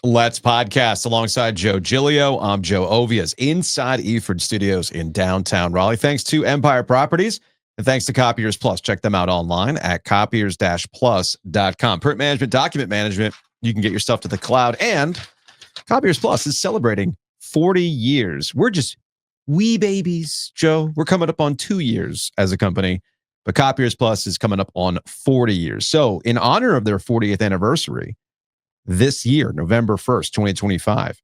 Let's podcast alongside Joe Giglio. I'm Joe Ovies inside Eford Studios in downtown Raleigh. Thanks to Empire Properties and thanks to Copiers Plus. Check them out online at copiers-plus.com. Print management, document management. You can get your stuff to the cloud. And Copiers Plus is celebrating 40 years. We're just wee babies, Joe. We're coming up on 2 years as a company, but Copiers Plus is coming up on 40 years. So in honor of their 40th anniversary, this year, November 1st, 2025,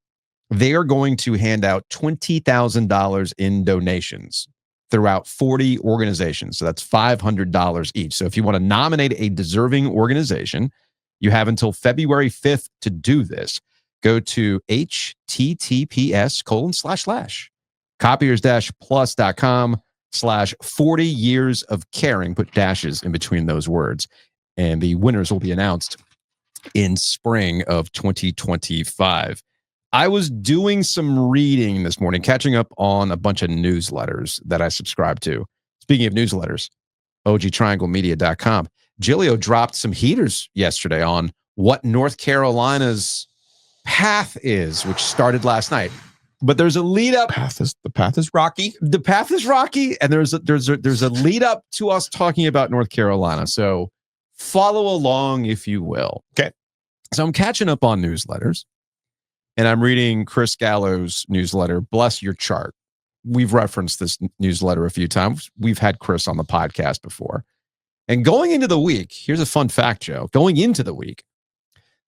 they are going to hand out $20,000 in donations throughout 40 organizations. So that's $500 each. So if you want to nominate a deserving organization, you have until February 5th to do this. Go to https://copiers-plus.com/40 years of caring. Put dashes in between those words. And the winners will be announced in spring of 2025. I was doing some reading this morning, catching up on a bunch of newsletters that I subscribe to. Speaking of newsletters, OG328.com. Giglio dropped some heaters yesterday on what North Carolina's path is, which started last night. But there's a lead up. The path is rocky. The path is rocky, and there's a lead up to us talking about North Carolina. So follow along, if you will. Okay. So I'm catching up on newsletters, and I'm reading Chris Gallo's newsletter, Bless Your Chart. We've referenced this newsletter a few times. We've had Chris on the podcast before. And going into the week, here's a fun fact, Joe. Going into the week,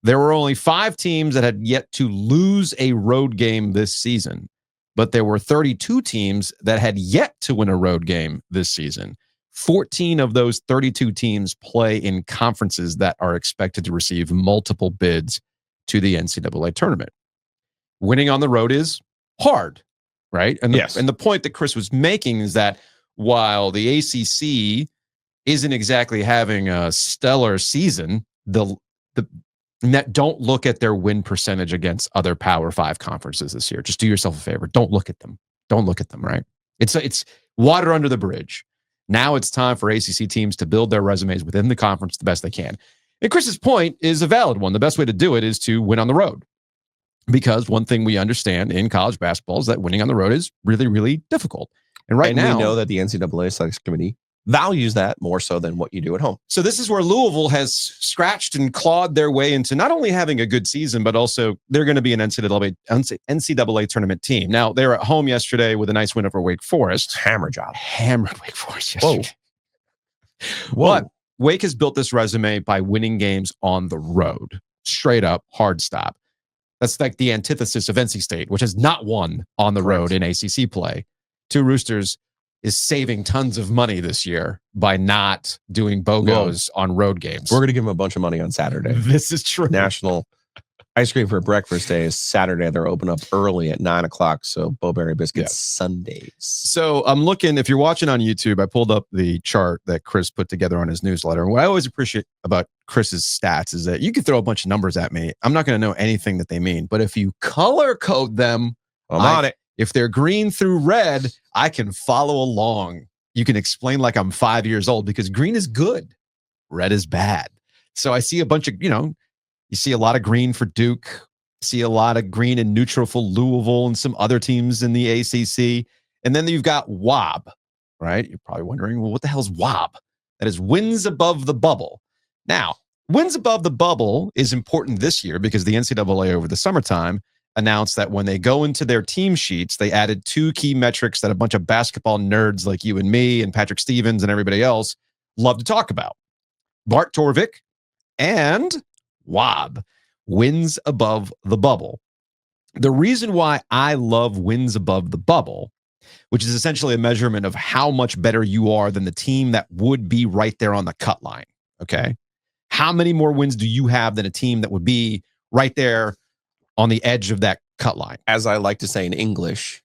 there were only 5 teams that had yet to lose a road game this season, but there were 32 teams that had yet to win a road game this season. 14 of those 32 teams play in conferences that are expected to receive multiple bids to the NCAA tournament. Winning on the road is hard, right? And the point that Chris was making is that while the ACC isn't exactly having a stellar season, don't look at their win percentage against other Power 5 conferences this year. Just do yourself a favor. Don't look at them. Don't look at them, right? It's water under the bridge. Now it's time for ACC teams to build their resumes within the conference the best they can. And Chris's point is a valid one. The best way to do it is to win on the road. Because one thing we understand in college basketball is that winning on the road is really, really difficult. And now we know that the NCAA Selection Committee values that more so than what you do at home. So this is where Louisville has scratched and clawed their way into not only having a good season, but also they're going to be an NCAA tournament team. Now, they were at home yesterday with a nice win over Wake Forest. Hammered Wake Forest yesterday. Whoa. But Wake has built this resume by winning games on the road. Straight up, hard stop. That's like the antithesis of NC State, which has not won on the road in ACC play. Two Roosters is saving tons of money this year by not doing BOGOs on road games. We're going to give them a bunch of money on Saturday. This is true. National Ice Cream for Breakfast Day is Saturday. They're open up early at 9 o'clock. So Bowberry Biscuits Sundays. So I'm looking, if you're watching on YouTube, I pulled up the chart that Chris put together on his newsletter. And what I always appreciate about Chris's stats is that you can throw a bunch of numbers at me. I'm not going to know anything that they mean. But if you color code them, I'm on it. If they're green through red, I can follow along. You can explain like I'm 5 years old because green is good. Red is bad. So I see a bunch of, you see a lot of green for Duke, see a lot of green and neutral for Louisville and some other teams in the ACC. And then you've got WAB, right? You're probably wondering, well, what the hell is WAB? That is wins above the bubble. Now, wins above the bubble is important this year because the NCAA over the summertime announced that when they go into their team sheets, they added 2 key metrics that a bunch of basketball nerds like you and me and Patrick Stevens and everybody else love to talk about. Bart Torvik and WAB, wins above the bubble. The reason why I love wins above the bubble, which is essentially a measurement of how much better you are than the team that would be right there on the cut line, okay? How many more wins do you have than a team that would be right there on the edge of that cut line? As I like to say in English,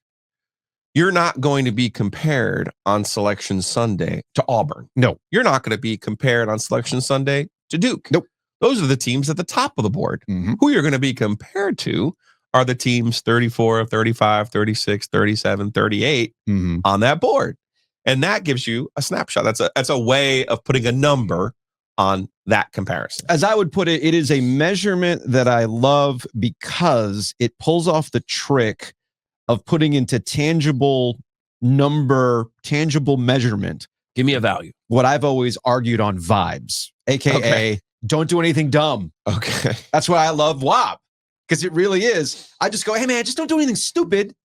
you're not going to be compared on Selection Sunday to Auburn. No. You're not going to be compared on Selection Sunday to Duke. Nope. Those are the teams at the top of the board. Mm-hmm. Who you're going to be compared to are the teams 34, 35, 36, 37, 38 on that board. And that gives you a snapshot. That's a way of putting a number on that comparison? As I would put it, it is a measurement that I love because it pulls off the trick of putting into tangible measurement. Give me a value. What I've always argued on vibes, aka don't do anything dumb. Okay. That's why I love WOB, because it really is. I just go, hey man, just don't do anything stupid.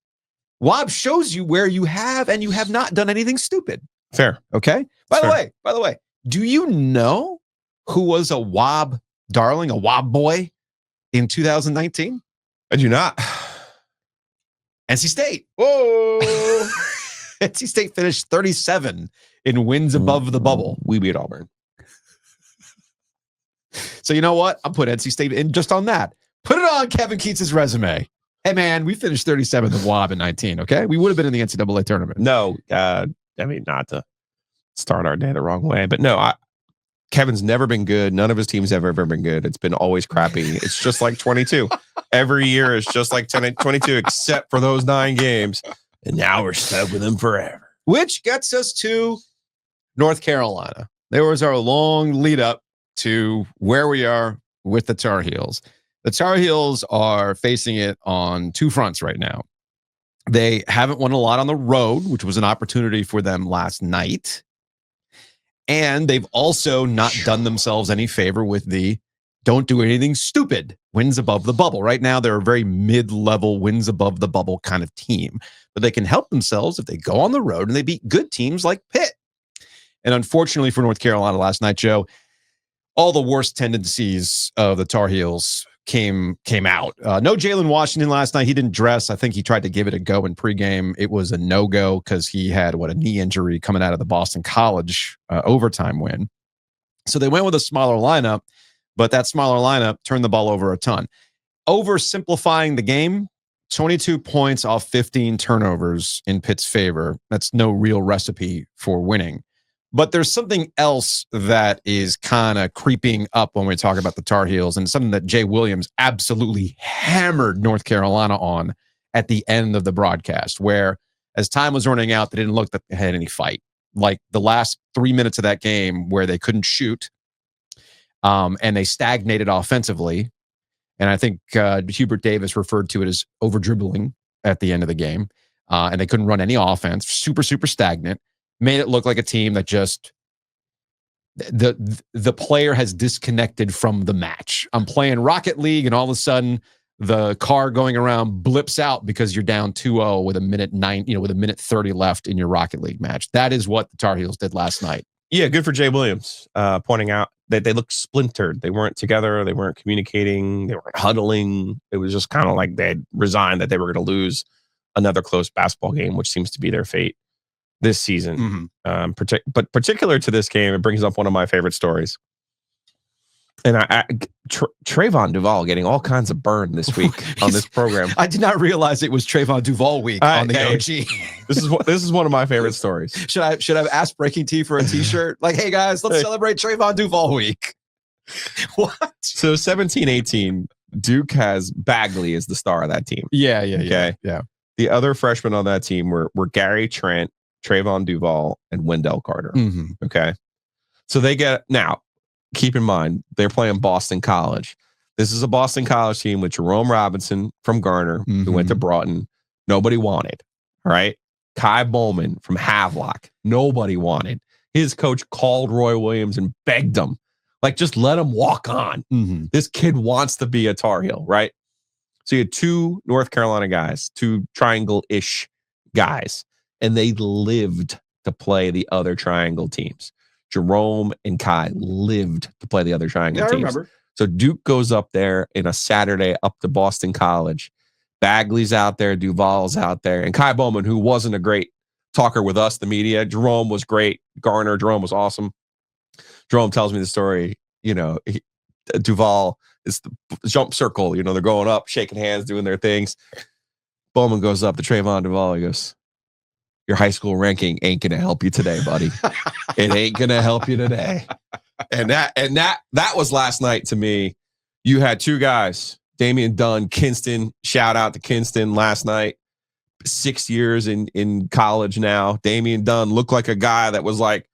WOB shows you where you have and you have not done anything stupid. Fair. Okay. By the way, do you know who was a WOB darling, a WOB boy in 2019? I do not. NC State. Whoa. NC State finished 37 in wins above the bubble. We beat Auburn. So you know what? I'll put NC State in just on that. Put it on Kevin Keats's resume. Hey man, we finished 37th in WOB in 19. Okay, we would have been in the NCAA tournament. No, I mean, not to start our day the wrong way, but no, Kevin's never been good. None of his teams have ever been good. It's been always crappy. It's just like 22. Every year is just like 22, except for those 9 games. And now we're stuck with him forever. Which gets us to North Carolina. There was our long lead up to where we are with the Tar Heels. The Tar Heels are facing it on 2 fronts right now. They haven't won a lot on the road, which was an opportunity for them last night. And they've also not done themselves any favor with the don't do anything stupid wins above the bubble. Right now, they're a very mid-level wins above the bubble kind of team. But they can help themselves if they go on the road and they beat good teams like Pitt. And unfortunately for North Carolina last night, Joe, all the worst tendencies of the Tar Heels came out. No Jalen Washington last night. He didn't dress. I think he tried to give it a go in pregame. It was a no-go because he had a knee injury coming out of the Boston College overtime win. So they went with a smaller lineup, but that smaller lineup turned the ball over a ton. Oversimplifying the game, 22 points off 15 turnovers in Pitt's favor. That's no real recipe for winning. But there's something else that is kind of creeping up when we talk about the Tar Heels, and something that Jay Williams absolutely hammered North Carolina on at the end of the broadcast, where as time was running out, they didn't look like they had any fight. Like the last 3 minutes of that game where they couldn't shoot and they stagnated offensively. And I think Hubert Davis referred to it as over-dribbling at the end of the game. And they couldn't run any offense, super, super stagnant. Made it look like a team that just the player has disconnected from the match. I'm playing Rocket League, and all of a sudden the car going around blips out because you're down 2-0 with a minute 30 left in your Rocket League match. That is what the Tar Heels did last night. Yeah, good for Jay Williams pointing out that they looked splintered. They weren't together. They weren't communicating. They weren't huddling. It was just kind of like they had resigned that they were going to lose another close basketball game, which seems to be their fate this season. But particular to this game, it brings up one of my favorite stories. And Trayvon Duval getting all kinds of burn this week on this program. I did not realize it was Trayvon Duval week on the OG. This is one of my favorite stories. Should I have asked Breaking Tea for a T-shirt? Like, hey guys, let's celebrate Trayvon Duval week. What? So 17-18, Duke has Bagley as the star of that team. Yeah. The other freshmen on that team were Gary Trent, Trayvon Duval, and Wendell Carter. Okay. So they get, now, keep in mind, they're playing Boston College. This is a Boston College team with Jerome Robinson from Garner, who went to Broughton. Nobody wanted. All right. Kai Bowman from Havelock. Nobody wanted. His coach called Roy Williams and begged him, like, just let him walk on. This kid wants to be a Tar Heel, right? So you had 2 North Carolina guys, 2 triangle-ish guys, and they lived to play the other triangle teams. Jerome and Kai lived to play the other triangle teams. I remember. So Duke goes up there in a Saturday up to Boston College. Bagley's out there, Duval's out there, and Kai Bowman, who wasn't a great talker with us, the media. Jerome was great. Jerome was awesome. Jerome tells me the story. Duval is the jump circle. They're going up, shaking hands, doing their things. Bowman goes up to Trayvon Duval. He goes, your high school ranking ain't going to help you today, buddy. It ain't going to help you today. And that was last night to me. You had 2 guys, Damian Dunn, Kinston. Shout out to Kinston last night. 6 years in college now. Damian Dunn looked like a guy that was like,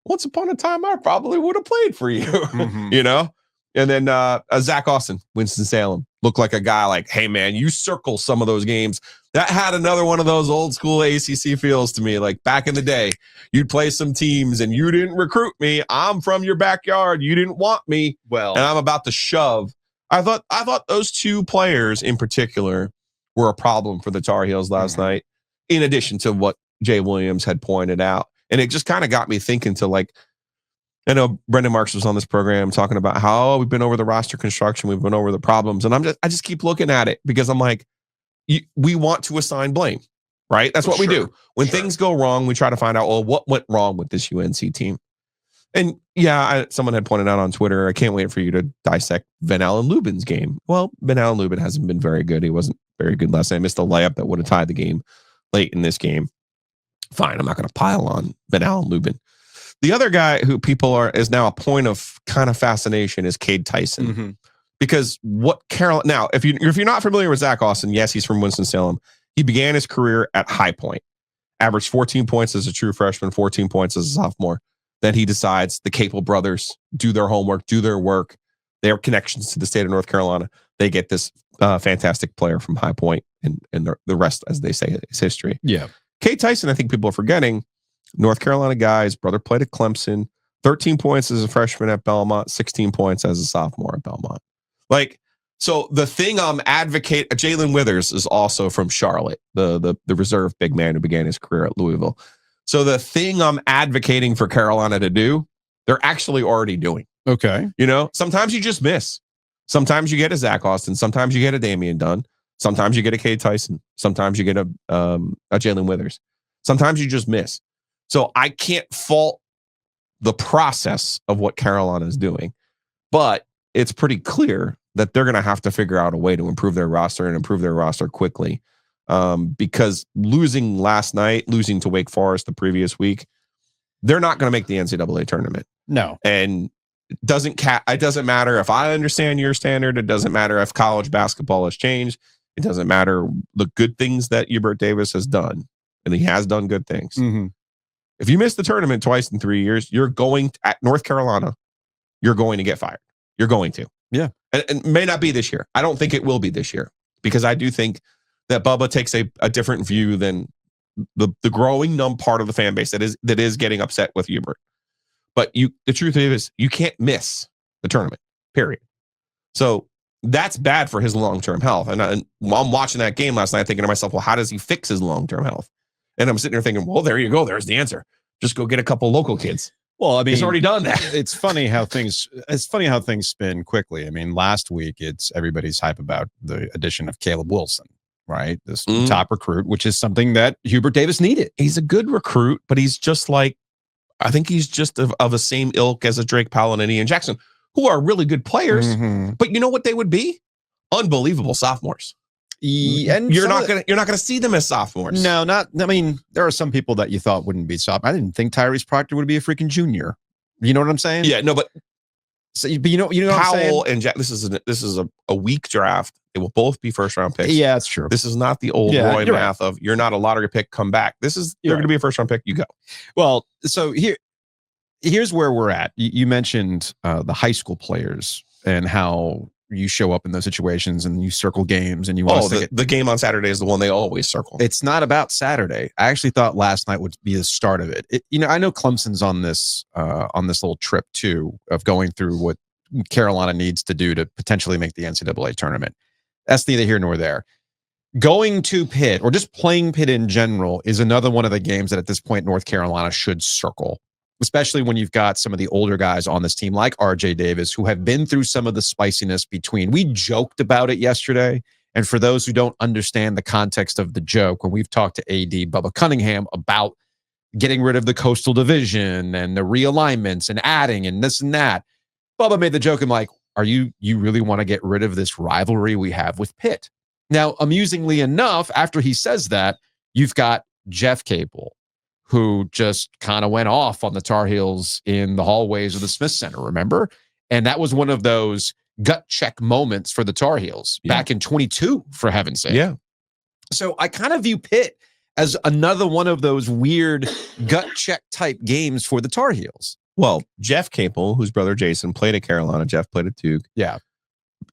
once upon a time, I probably would have played for you, you know? And then Zach Austin, Winston-Salem, looked like a guy like, hey, man, you circle some of those games. That had another one of those old school ACC feels to me. Like back in the day, you'd play some teams and you didn't recruit me. I'm from your backyard. You didn't want me. Well, and I'm about to shove. I thought those two players in particular were a problem for the Tar Heels last night, in addition to what Jay Williams had pointed out. And it just kind of got me thinking to like, I know Brendan Marks was on this program talking about how we've been over the roster construction, we've been over the problems, and I just keep looking at it because I'm like, we want to assign blame, right? That's what we do. When things go wrong, we try to find out, well, what went wrong with this UNC team? And yeah, someone had pointed out on Twitter, I can't wait for you to dissect Van Allen Lubin's game. Well, Van Allen Lubin hasn't been very good. He wasn't very good last night. Missed a layup that would have tied the game late in this game. Fine, I'm not going to pile on Van Allen Lubin. The other guy who is now a point of kind of fascination is Cade Tyson. Because what now, if you're not familiar with Zach Austin, yes, he's from Winston-Salem. He began his career at High Point, averaged 14 points as a true freshman, 14 points as a sophomore. Then he decides the Capel brothers do their homework, do their work. They have connections to the state of North Carolina. They get this fantastic player from High Point, and the rest, as they say, is history. Yeah. Cade Tyson, I think people are forgetting, North Carolina guy. His brother played at Clemson. 13 points as a freshman at Belmont, 16 points as a sophomore at Belmont. Like, so the thing I'm advocating, Jalen Withers is also from Charlotte, the reserve big man who began his career at Louisville. So the thing I'm advocating for Carolina to do, they're actually already doing. Okay. You know, sometimes you just miss. Sometimes you get a Zach Austin. Sometimes you get a Damian Dunn. Sometimes you get a Cade Tyson. Sometimes you get a Jalen Withers. Sometimes you just miss. So I can't fault the process of what Carolina is doing, but it's pretty clear that they're going to have to figure out a way to improve their roster and improve their roster quickly. Because losing last night, losing to Wake Forest the previous week, they're not going to make the NCAA tournament. No. And it doesn't matter if I understand your standard. It doesn't matter if college basketball has changed. It doesn't matter the good things that Hubert Davis has done. And he has done good things. If you miss the tournament twice in 3 years, you're going at North Carolina, you're going to get fired. You're going to. Yeah. And it may not be this year. I don't think it will be this year, because I do think that Bubba takes a different view than the growing part of the fan base that is getting upset with Hubert. But the truth is, you can't miss the tournament, period. So that's bad for his long-term health. And I'm watching that game last night thinking to myself, well, how does he fix his long-term health? And I'm sitting there thinking, well, there you go. There's the answer. Just go get a couple local kids. Well, I mean, he's already done that. It's funny how things spin quickly. I mean, last week it's everybody's hype about the addition of Caleb Wilson, right? This top recruit, which is something that Hubert Davis needed. He's a good recruit, but he's just like, I think he's just of the same ilk as a Drake Powell and Ian Jackson, who are really good players. But you know what they would be? Unbelievable sophomores. And you're not gonna see them as sophomores. No, not. I mean, there are some people that you thought wouldn't be sophomore. I didn't think Tyrese Proctor would be a freaking junior. You know what I'm saying? Yeah, no, but you know Powell and Jack. This is a weak draft. They will both be first round picks. Yeah, that's true. This is not the old Roy math of you're not a lottery pick, come back. They're going to be a first round pick. You go. Well, so here's where we're at. You mentioned the high school players and how you show up in those situations and you circle games and you want to the game on Saturday is the one they always circle. It's not about Saturday. I actually thought last night would be the start of it. I know Clemson's on this little trip too of going through what Carolina needs to do to potentially make the NCAA tournament. That's neither here nor there. Going to Pitt or just playing Pitt in general is another one of the games that at this point North Carolina should circle, especially when you've got some of the older guys on this team like RJ Davis, who have been through some of the spiciness between. We joked about it yesterday. And for those who don't understand the context of the joke, when we've talked to AD Bubba Cunningham about getting rid of the Coastal Division and the realignments and adding and this and that, Bubba made the joke and like, you really want to get rid of this rivalry we have with Pitt? Now, amusingly enough, after he says that, you've got Jeff Capel, who just kind of went off on the Tar Heels in the hallways of the Smith Center, remember? And that was one of those gut check moments for the Tar Heels back in 22, for heaven's sake. Yeah. So I kind of view Pitt as another one of those weird gut check type games for the Tar Heels. Well, Jeff Capel, whose brother Jason played at Carolina. Jeff played at Duke. Yeah.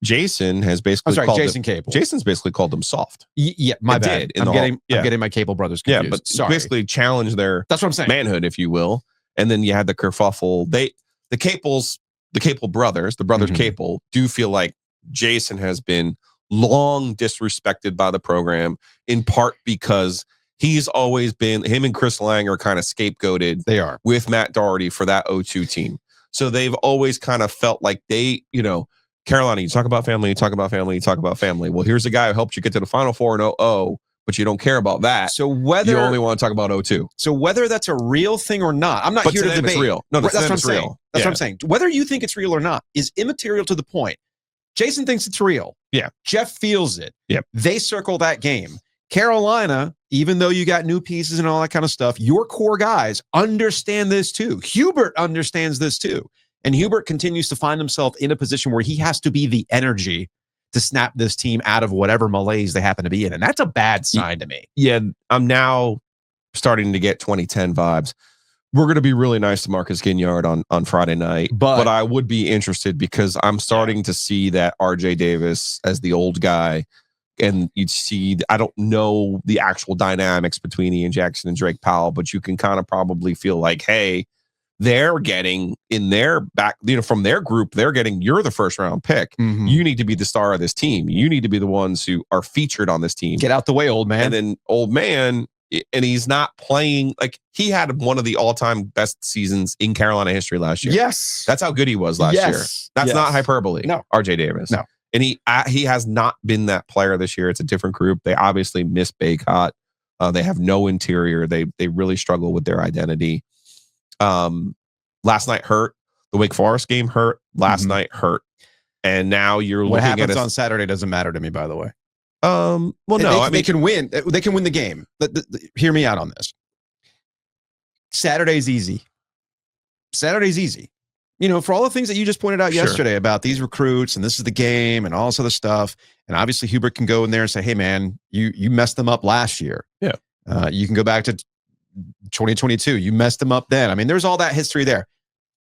Jason has basically Jason Capel. Jason's basically called them soft. Yeah, my bad. I'm getting my Capel brothers confused. Yeah, but sorry. Basically challenge their That's what I'm saying. Manhood, if you will. And then you had the kerfuffle. The Capel brothers, the brothers Capel, do feel like Jason has been long disrespected by the program, in part because he's always been, him and Chris Lang are kind of scapegoated. They are. With Matt Doherty for that 0-2 team. So they've always kind of felt like they, Carolina, you talk about family, you talk about family, you talk about family. Well, here's a guy who helped you get to the Final Four in 0-0, but you don't care about that. So whether you only want to talk about 0-2. So whether that's a real thing or not, I'm not but here to debate. It's real. No, that's what I'm saying. Real. That's what I'm saying. Whether you think it's real or not is immaterial to the point. Jason thinks it's real. Yeah. Jeff feels it. Yeah. They circle that game. Carolina, even though you got new pieces and all that kind of stuff, your core guys understand this too. Hubert understands this too. And Hubert continues to find himself in a position where he has to be the energy to snap this team out of whatever malaise they happen to be in. And that's a bad sign to me. Yeah, I'm now starting to get 2010 vibes. We're going to be really nice to Marcus Ginyard on Friday night. But I would be interested because I'm starting to see that RJ Davis as the old guy. And you'd see, I don't know the actual dynamics between Ian Jackson and Drake Powell, but you can kind of probably feel like, hey, they're getting in their back, from their group, they're getting, you're the first round pick. You need to be the star of this team. You need to be the ones who are featured on this team. Get out the way, old man. And then old man, and he's not playing, like he had one of the all-time best seasons in Carolina history last year. Yes. That's how good he was last year. That's not hyperbole. No. RJ Davis. No. And he has not been that player this year. It's a different group. They obviously miss Baycott. They have no interior. They really struggle with their identity. Last night hurt. The Wake Forest game hurt. Last night hurt. And now you're what looking happens at on Saturday doesn't matter to me, by the way. Well, no, they can win. They can win the game. Hear me out on this. Saturday's easy. Saturday's easy. For all the things that you just pointed out yesterday about these recruits and this is the game and all this other stuff. And obviously Hubert can go in there and say, hey man, you messed them up last year. Yeah. You can go back to 2022. You messed them up then. I mean, there's all that history there.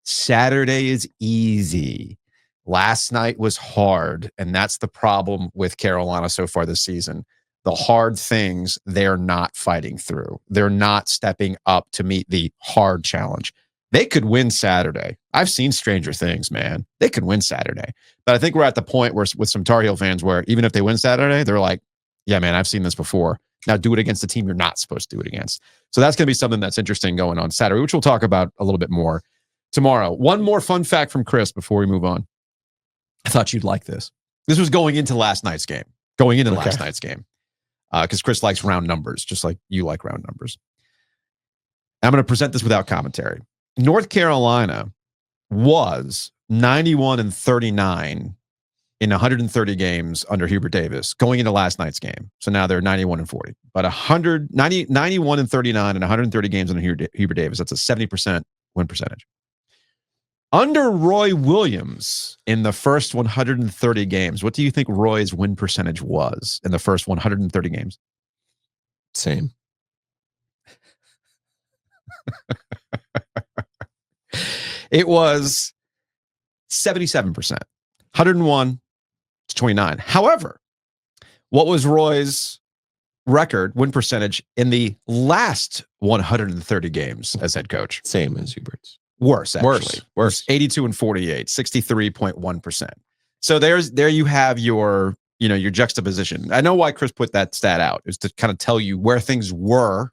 Saturday is easy. Last night was hard. And that's the problem with Carolina so far this season. The hard things they're not fighting through. They're not stepping up to meet the hard challenge. They could win Saturday. I've seen stranger things, man. They could win Saturday. But I think we're at the point where with some Tar Heel fans where even if they win Saturday, they're like, yeah, man, I've seen this before. Now do it against the team you're not supposed to do it against. So that's going to be something that's interesting going on Saturday, which we'll talk about a little bit more tomorrow. One more fun fact from Chris before we move on. I thought you'd like this. This was going into last night's game. Because Chris likes round numbers, just like you like round numbers. I'm going to present this without commentary. North Carolina was 91-39 in 130 games under Hubert Davis going into last night's game. So now they're 91-40. But 91-39 in 130 games under Hubert Davis, that's a 70% win percentage. Under Roy Williams in the first 130 games, what do you think Roy's win percentage was in the first 130 games? Same. It was 77%, 101 to 29. However, what was Roy's record win percentage in the last 130 games as head coach? Same as Hubert's. Worse, actually. Worse. 82-48, 63.1%. So there you have your juxtaposition. I know why Chris put that stat out, is to kind of tell you where things were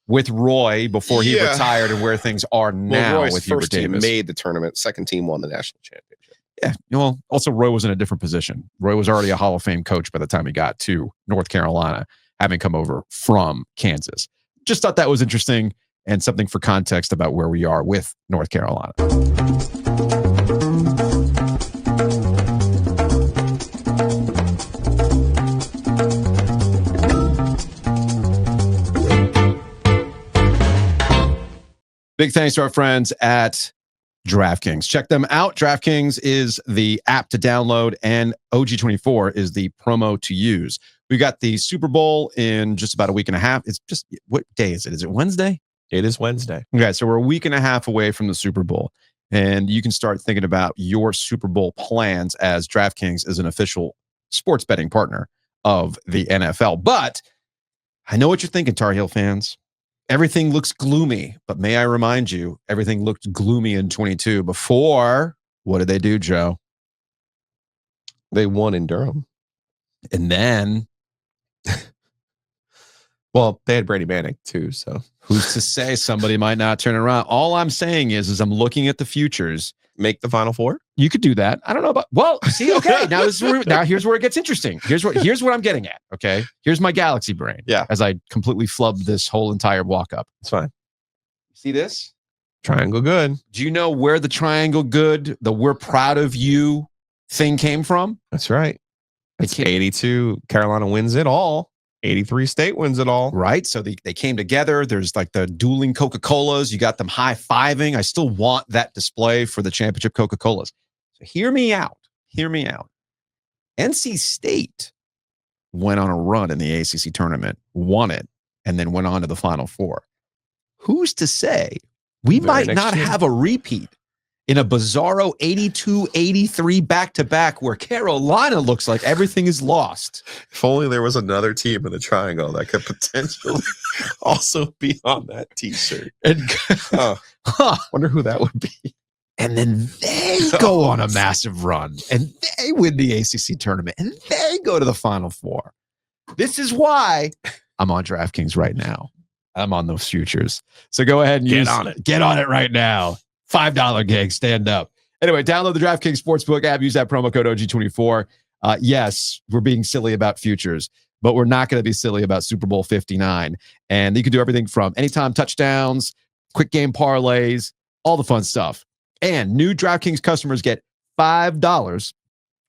with Roy before he retired and where things are now Roy's with Hubert first team Davis. made the tournament. Second team won the national championship. Yeah. Well, also Roy was in a different position. Roy was already a Hall of Fame coach by the time he got to North Carolina, having come over from Kansas. Just thought that was interesting and something for context about where we are with North Carolina. Big thanks to our friends at DraftKings. Check them out. DraftKings is the app to download, and OG24 is the promo to use. We got the Super Bowl in just about a week and a half. It's just, what day is it? Is it Wednesday? It is Wednesday. Okay, so we're a week and a half away from the Super Bowl, and you can start thinking about your Super Bowl plans as DraftKings is an official sports betting partner of the NFL. But I know what you're thinking, Tar Heel fans. Everything looks gloomy, but may I remind you, everything looked gloomy in 22 before. What did they do, Joe? They won in Durham. And then, well, they had Brady Manning too, so who's to say somebody might not turn around? All I'm saying is I'm looking at the futures. Make the Final Four? You could do that. I don't know about, well, see, okay, now here's where it gets interesting. Here's what I'm getting at, okay? Here's my galaxy brain. Yeah. As I completely flubbed this whole entire walk up. It's fine. See this? Triangle good. Do you know where the triangle good, the we're proud of you thing came from? That's right. It's 82. Carolina wins it all. 83 State wins it all. Right. So they came together. There's like the dueling Coca-Colas. You got them high-fiving. I still want that display for the championship Coca-Colas. So hear me out. Hear me out. NC State went on a run in the ACC tournament, won it, and then went on to the Final Four. Who's to say we might not have a repeat in a bizarro 82-83 back-to-back where Carolina looks like everything is lost? If only there was another team in the triangle that could potentially also be on that t-shirt. And wonder who that would be. And then they go on a massive run, and they win the ACC tournament, and they go to the Final Four. This is why I'm on DraftKings right now. I'm on those futures. So go ahead and get on it. Get on it right now. $5 gig, stand up. Anyway, download the DraftKings Sportsbook app. Use that promo code OG24. Yes, we're being silly about futures, but we're not going to be silly about Super Bowl 59. And you can do everything from anytime touchdowns, quick game parlays, all the fun stuff. And new DraftKings customers get $5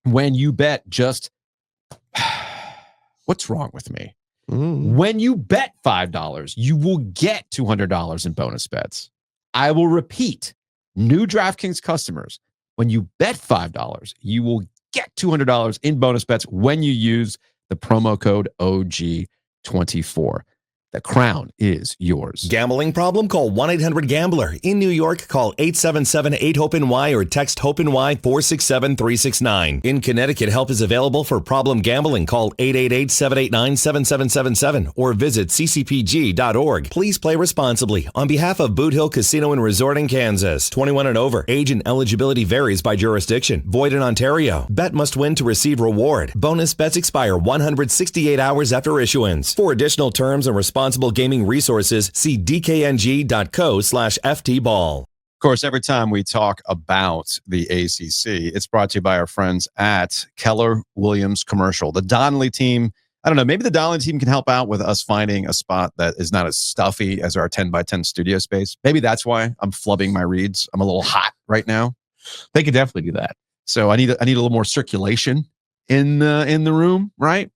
when you bet just... What's wrong with me? When you bet $5, you will get $200 in bonus bets. I will repeat. New DraftKings customers, when you bet $5, you will get $200 in bonus bets when you use the promo code OG24. The crown is yours. Gambling problem? Call 1-800-GAMBLER. In New York, call 877-8-HOPE-NY or text HOPE-NY 467-369. In Connecticut, help is available for problem gambling. Call 888-789-7777 or visit ccpg.org. Please play responsibly. On behalf of Boot Hill Casino and Resort in Kansas, 21 and over. Age and eligibility varies by jurisdiction. Void in Ontario. Bet must win to receive reward. Bonus bets expire 168 hours after issuance. For additional terms and responsible gaming resources, see dkng.co/ftball. Of course, every time we talk about the ACC, it's brought to you by our friends at Keller Williams Commercial. The Donnelly team, I don't know, maybe the Donnelly team can help out with us finding a spot that is not as stuffy as our 10x10 studio space. Maybe that's why I'm flubbing my reads. I'm a little hot right now. They could definitely do that. So I need a little more circulation in the room, right?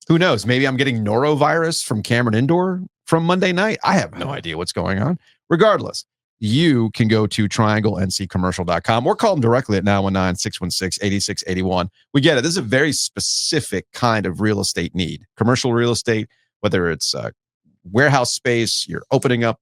Who knows? Maybe I'm getting norovirus from Cameron Indoor from Monday night. I have no idea what's going on. Regardless, you can go to triangleNCCommercial.com or call them directly at 919-616-8681. We get it. This is a very specific kind of real estate need. Commercial real estate, whether it's warehouse space, you're opening up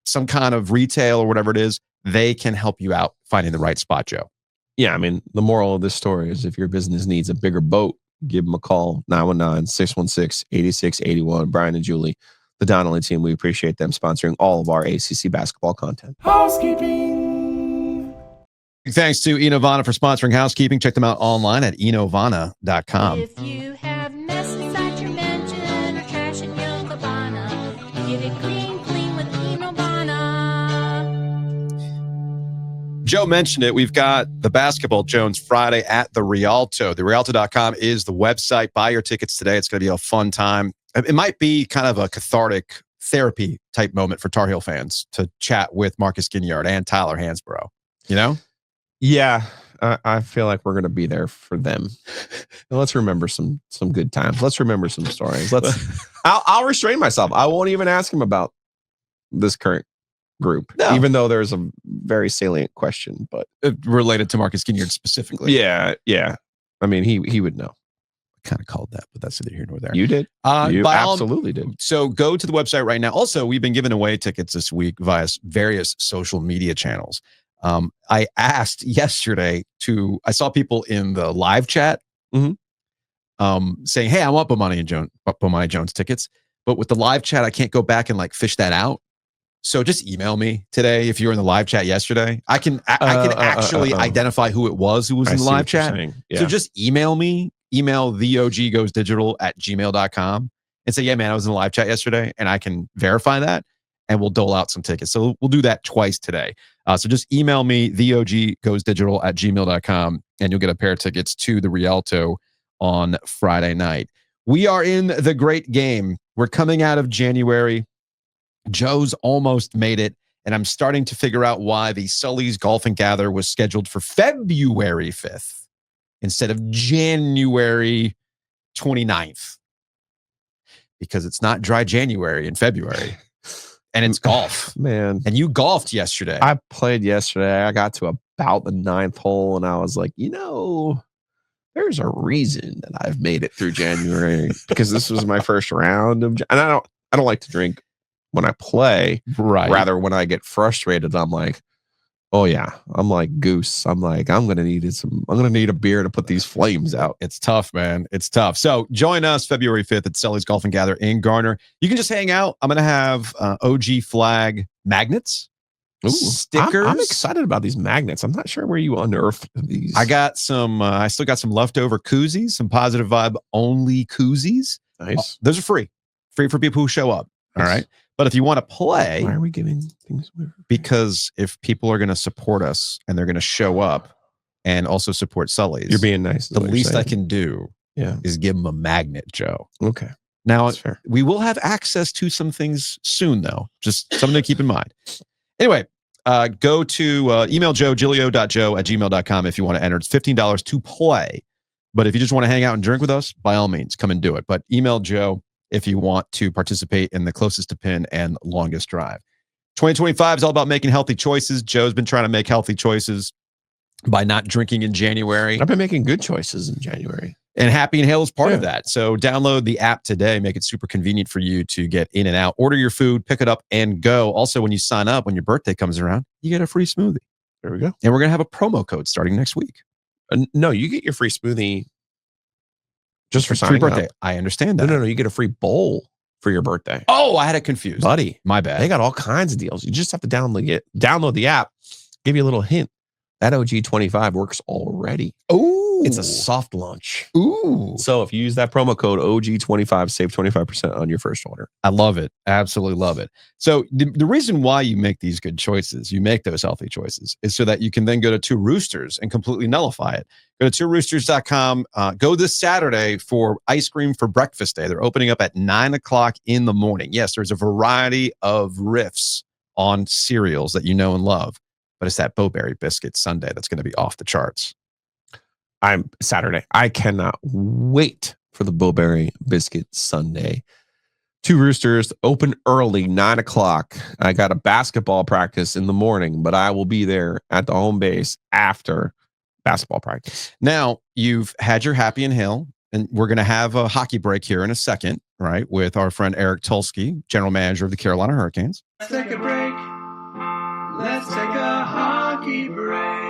some kind of retail or whatever it is, they can help you out finding the right spot, Joe. Yeah, I mean, the moral of this story is if your business needs a bigger boat, give them a call, 919-616-8681. Brian and Julie, the Donnelly team, we appreciate them sponsoring all of our ACC basketball content. Housekeeping. Thanks to Enovana for sponsoring Housekeeping. Check them out online at enovana.com. If you have mess inside your mansion or trash in your cabana, get it clean with Enovana. Joe mentioned it. We've got the Basketball Jones Friday at the Rialto. The Rialto.com is the website. Buy your tickets today. It's going to be a fun time. It might be kind of a cathartic therapy type moment for Tar Heel fans to chat with Marcus Ginyard and Tyler Hansborough. You know? Yeah, I feel like we're going to be there for them. Let's remember some good times. Let's remember some stories. I'll restrain myself. I won't even ask him about this current group, No. even though there's a very salient question. But Related to Marcus Ginyard specifically. yeah. I mean, he would know. Kind of called that, but that's neither here nor there. You did. You by all- absolutely did. So go to the website right now. Also, we've been giving away tickets this week via various social media channels. I asked yesterday I saw people in the live chat saying, hey, I want Bomani Jones tickets. But with the live chat, I can't go back and like fish that out. So just email me today if you were in the live chat yesterday. I can actually identify who it was who was in the live chat. Yeah. So just email me. Email theoggoesdigital@gmail.com and say, yeah, man, I was in the live chat yesterday, and I can verify that, and we'll dole out some tickets. So we'll do that twice today. So just email me, theoggoesdigital@gmail.com, and you'll get a pair of tickets to the Rialto on Friday night. We are in the great game. We're coming out of January. Joe's almost made it, and I'm starting to figure out why the Sully's Golf and Gather was scheduled for February 5th. Instead of January 29th, because it's not dry January in February, and it's golf. Man. And you golfed yesterday. I played yesterday. I got to about the 9th hole, and I was like, there's a reason that I've made it through January because this was my first round of, and I don't like to drink when I play. Right. Rather, when I get frustrated, I'm like, oh yeah, I'm like Goose. I'm like, I'm gonna need a beer to put these flames out. It's tough, man. It's tough. So join us February 5th at Sully's Golf and Gather in Garner. You can just hang out. I'm gonna have OG flag magnets, stickers. I'm excited about these magnets. I'm not sure where you unearthed these. I got some. I still got some leftover koozies, some positive vibe only koozies. Nice. Those are free for people who show up. All right. But if you want to play, why are we giving things away? Because if people are going to support us and they're going to show up and also support Sully's, You're being nice. The least I can do is give them a magnet, Joe. Okay. Now, we will have access to some things soon, though. Just something to keep in mind. Anyway, go to email joegiglio.joe@gmail.com if you want to enter. It's $15 to play. But if you just want to hang out and drink with us, by all means, come and do it. But email Joe if you want to participate in the closest to pin and longest drive. 2025 is all about making healthy choices. Joe's been trying to make healthy choices by not drinking in January. I've been making good choices in January. And Happy and Hail is part of that. So download the app today. Make it super convenient for you to get in and out. Order your food, pick it up, and go. Also, when you sign up, when your birthday comes around, you get a free smoothie. There we go. And we're going to have a promo code starting next week. No, you get your free smoothie just for free signing birthday. up. I understand that. No, you get a free bowl for your birthday. Oh, I had it confused. Buddy. My bad. They got all kinds of deals. You just have to download the app. Give you a little hint. That OG25 works already. Ooh. It's a soft launch. Ooh. So if you use that promo code OG25, save 25% on your first order. I love it. Absolutely love it. So the reason why you make these good choices, you make those healthy choices, is so that you can then go to Two Roosters and completely nullify it. Go to tworoosters.com. Go this Saturday for ice cream for breakfast day. They're opening up at 9 o'clock in the morning. Yes, there's a variety of riffs on cereals that you know and love, but it's that Bowberry biscuit sundae that's going to be off the charts. I'm Saturday. I cannot wait for the Bowberry biscuit sundae. Two Roosters open early, 9 o'clock. I got a basketball practice in the morning, but I will be there at the home base after basketball practice. Now, you've had your Happy and Hail, and we're going to have a hockey break here in a second, right, with our friend Eric Tulsky, general manager of the Carolina Hurricanes. Let's take a break. Let's take a hockey break.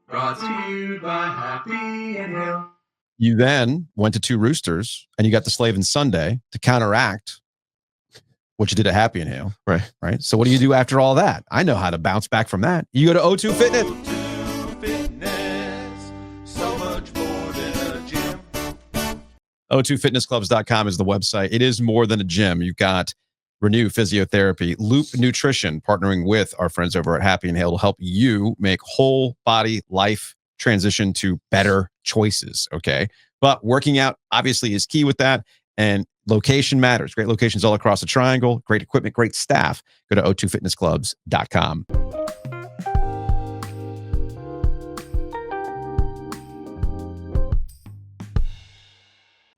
Brought to you by Happy and Hail. You then went to Two Roosters and you got the Slavin Sunday to counteract what you did at Happy and Hail. Right. So what do you do after all that? I know how to bounce back from that. You go to O2 Fitness. O2 Fitness, so much more than a gym. O2fitnessclubs.com is the website. It is more than a gym. You've got Renew Physiotherapy, Loop Nutrition, partnering with our friends over at Happy and Hail to help you make whole body life transition to better choices. Okay. But working out obviously is key with that. And location matters. Great locations all across the triangle, great equipment, great staff. Go to O2fitnessclubs.com.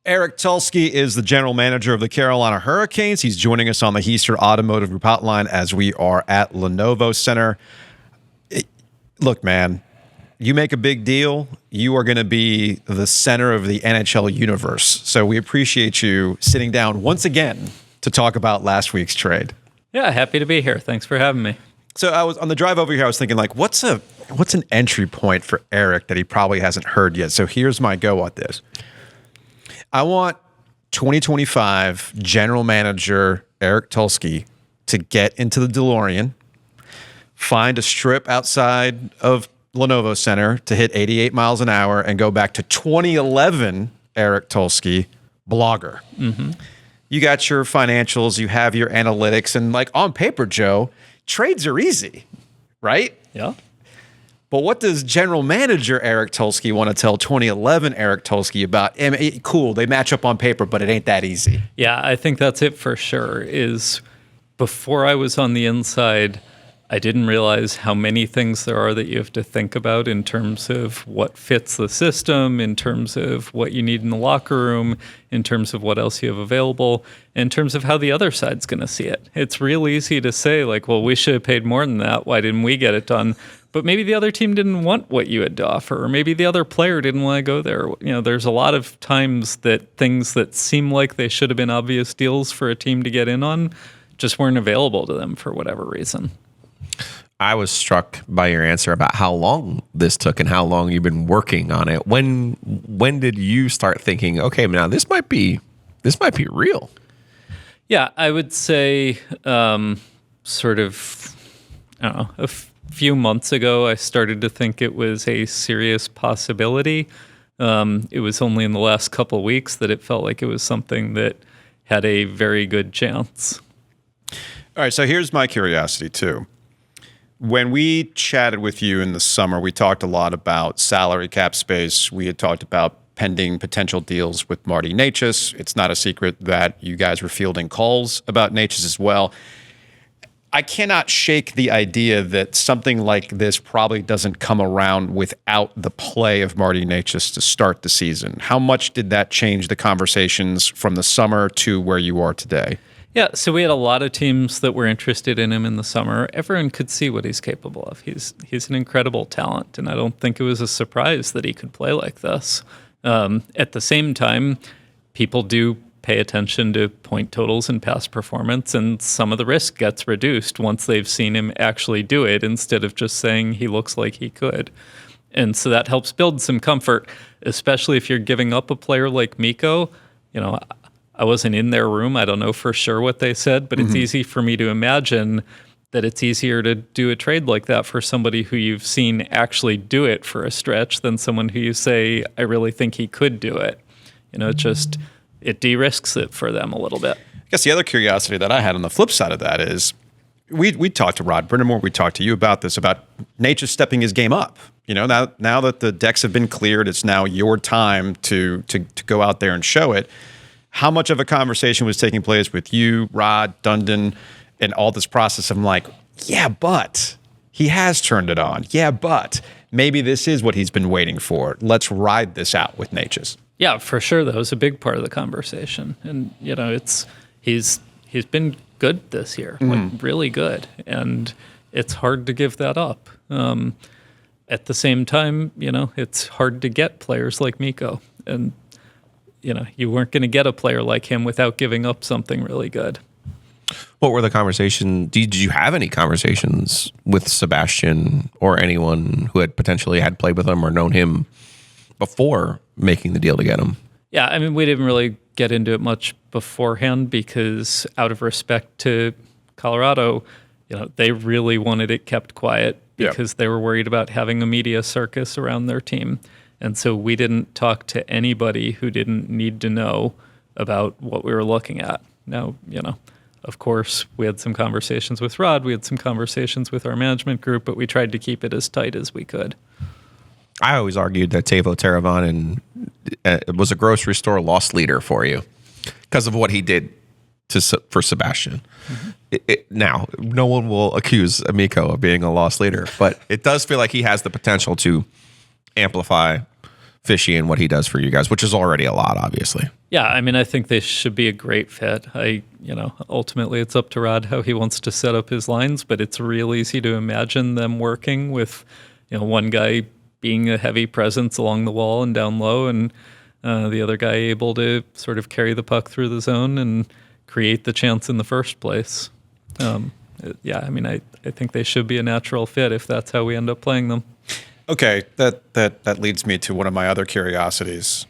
Eric Tulsky is the general manager of the Carolina Hurricanes. He's joining us on the Heister Automotive Group hotline as we are at Lenovo Center. Look, man, you make a big deal, you are going to be the center of the NHL universe. So we appreciate you sitting down once again to talk about last week's trade. Yeah, happy to be here. Thanks for having me. So I was on the drive over here, I was thinking, like, what's an entry point for Eric that he probably hasn't heard yet? So here's my go at this. I want 2025 general manager Eric Tulsky to get into the DeLorean, find a strip outside of Lenovo Center to hit 88 miles an hour, and go back to 2011 Eric Tulsky, blogger. Mm-hmm. You got your financials, you have your analytics, and like on paper, Joe, trades are easy, right? Yeah. But what does general manager Eric Tulsky want to tell 2011 Eric Tulsky about? I mean, cool, they match up on paper, but it ain't that easy. Yeah, I think that's it for sure. Is before I was on the inside, I didn't realize how many things there are that you have to think about in terms of what fits the system, in terms of what you need in the locker room, in terms of what else you have available, in terms of how the other side's going to see it. It's real easy to say, like, well, we should have paid more than that. Why didn't we get it done? But maybe the other team didn't want what you had to offer, or maybe the other player didn't want to go there. You know, there's a lot of times that things that seem like they should have been obvious deals for a team to get in on just weren't available to them for whatever reason. I was struck by your answer about how long this took and how long you've been working on it. When did you start thinking, okay, now this might be real? Yeah, I would say sort of, I don't know, a few months ago, I started to think it was a serious possibility. It was only in the last couple of weeks that it felt like it was something that had a very good chance. All right, so here's my curiosity, too. When we chatted with you in the summer, we talked a lot about salary cap space. We had talked about pending potential deals with Marty Necas. It's not a secret that you guys were fielding calls about Necas as well. I cannot shake the idea that something like this probably doesn't come around without the play of Marty Necas to start the season. How much did that change the conversations from the summer to where you are today? Yeah, so we had a lot of teams that were interested in him in the summer. Everyone could see what he's capable of. He's an incredible talent, and I don't think it was a surprise that he could play like this. At the same time, people do pay attention to point totals and past performance, and some of the risk gets reduced once they've seen him actually do it instead of just saying he looks like he could. And so that helps build some comfort, especially if you're giving up a player like Mikko. You know, I wasn't in their room. I don't know for sure what they said, but it's easy for me to imagine that it's easier to do a trade like that for somebody who you've seen actually do it for a stretch than someone who you say, I really think he could do it. You know, it de-risks it for them a little bit. I guess the other curiosity that I had on the flip side of that is we talked to Rod Brindamore, we talked to you about this, about Necas stepping his game up. You know, now that the decks have been cleared, it's now your time to go out there and show it. How much of a conversation was taking place with you, Rod, Dundon, and all this process of like, yeah, but he has turned it on. Yeah, but maybe this is what he's been waiting for. Let's ride this out with Necas. Yeah, for sure. That was a big part of the conversation. And, you know, he's been good this year, like really good. And it's hard to give that up. At the same time, you know, it's hard to get players like Mikko. And, you know, you weren't going to get a player like him without giving up something really good. What were the conversations? Did you have any conversations with Sebastian or anyone who had potentially had played with him or known him before making the deal to get him? Yeah, I mean, we didn't really get into it much beforehand because out of respect to Colorado, you know, they really wanted it kept quiet because they were worried about having a media circus around their team. And so we didn't talk to anybody who didn't need to know about what we were looking at. Now, you know, of course, we had some conversations with Rod, we had some conversations with our management group, but we tried to keep it as tight as we could. I always argued that Teuvo Teravainen was a grocery store loss leader for you because of what he did for Sebastian. Now, no one will accuse Mikko of being a loss leader, but it does feel like he has the potential to amplify fishy in what he does for you guys, which is already a lot, obviously. Yeah, I mean, I think they should be a great fit. Ultimately it's up to Rod how he wants to set up his lines, but it's real easy to imagine them working with, one guy being a heavy presence along the wall and down low, and the other guy able to sort of carry the puck through the zone and create the chance in the first place. I think they should be a natural fit if that's how we end up playing them. Okay, that leads me to one of my other curiosities.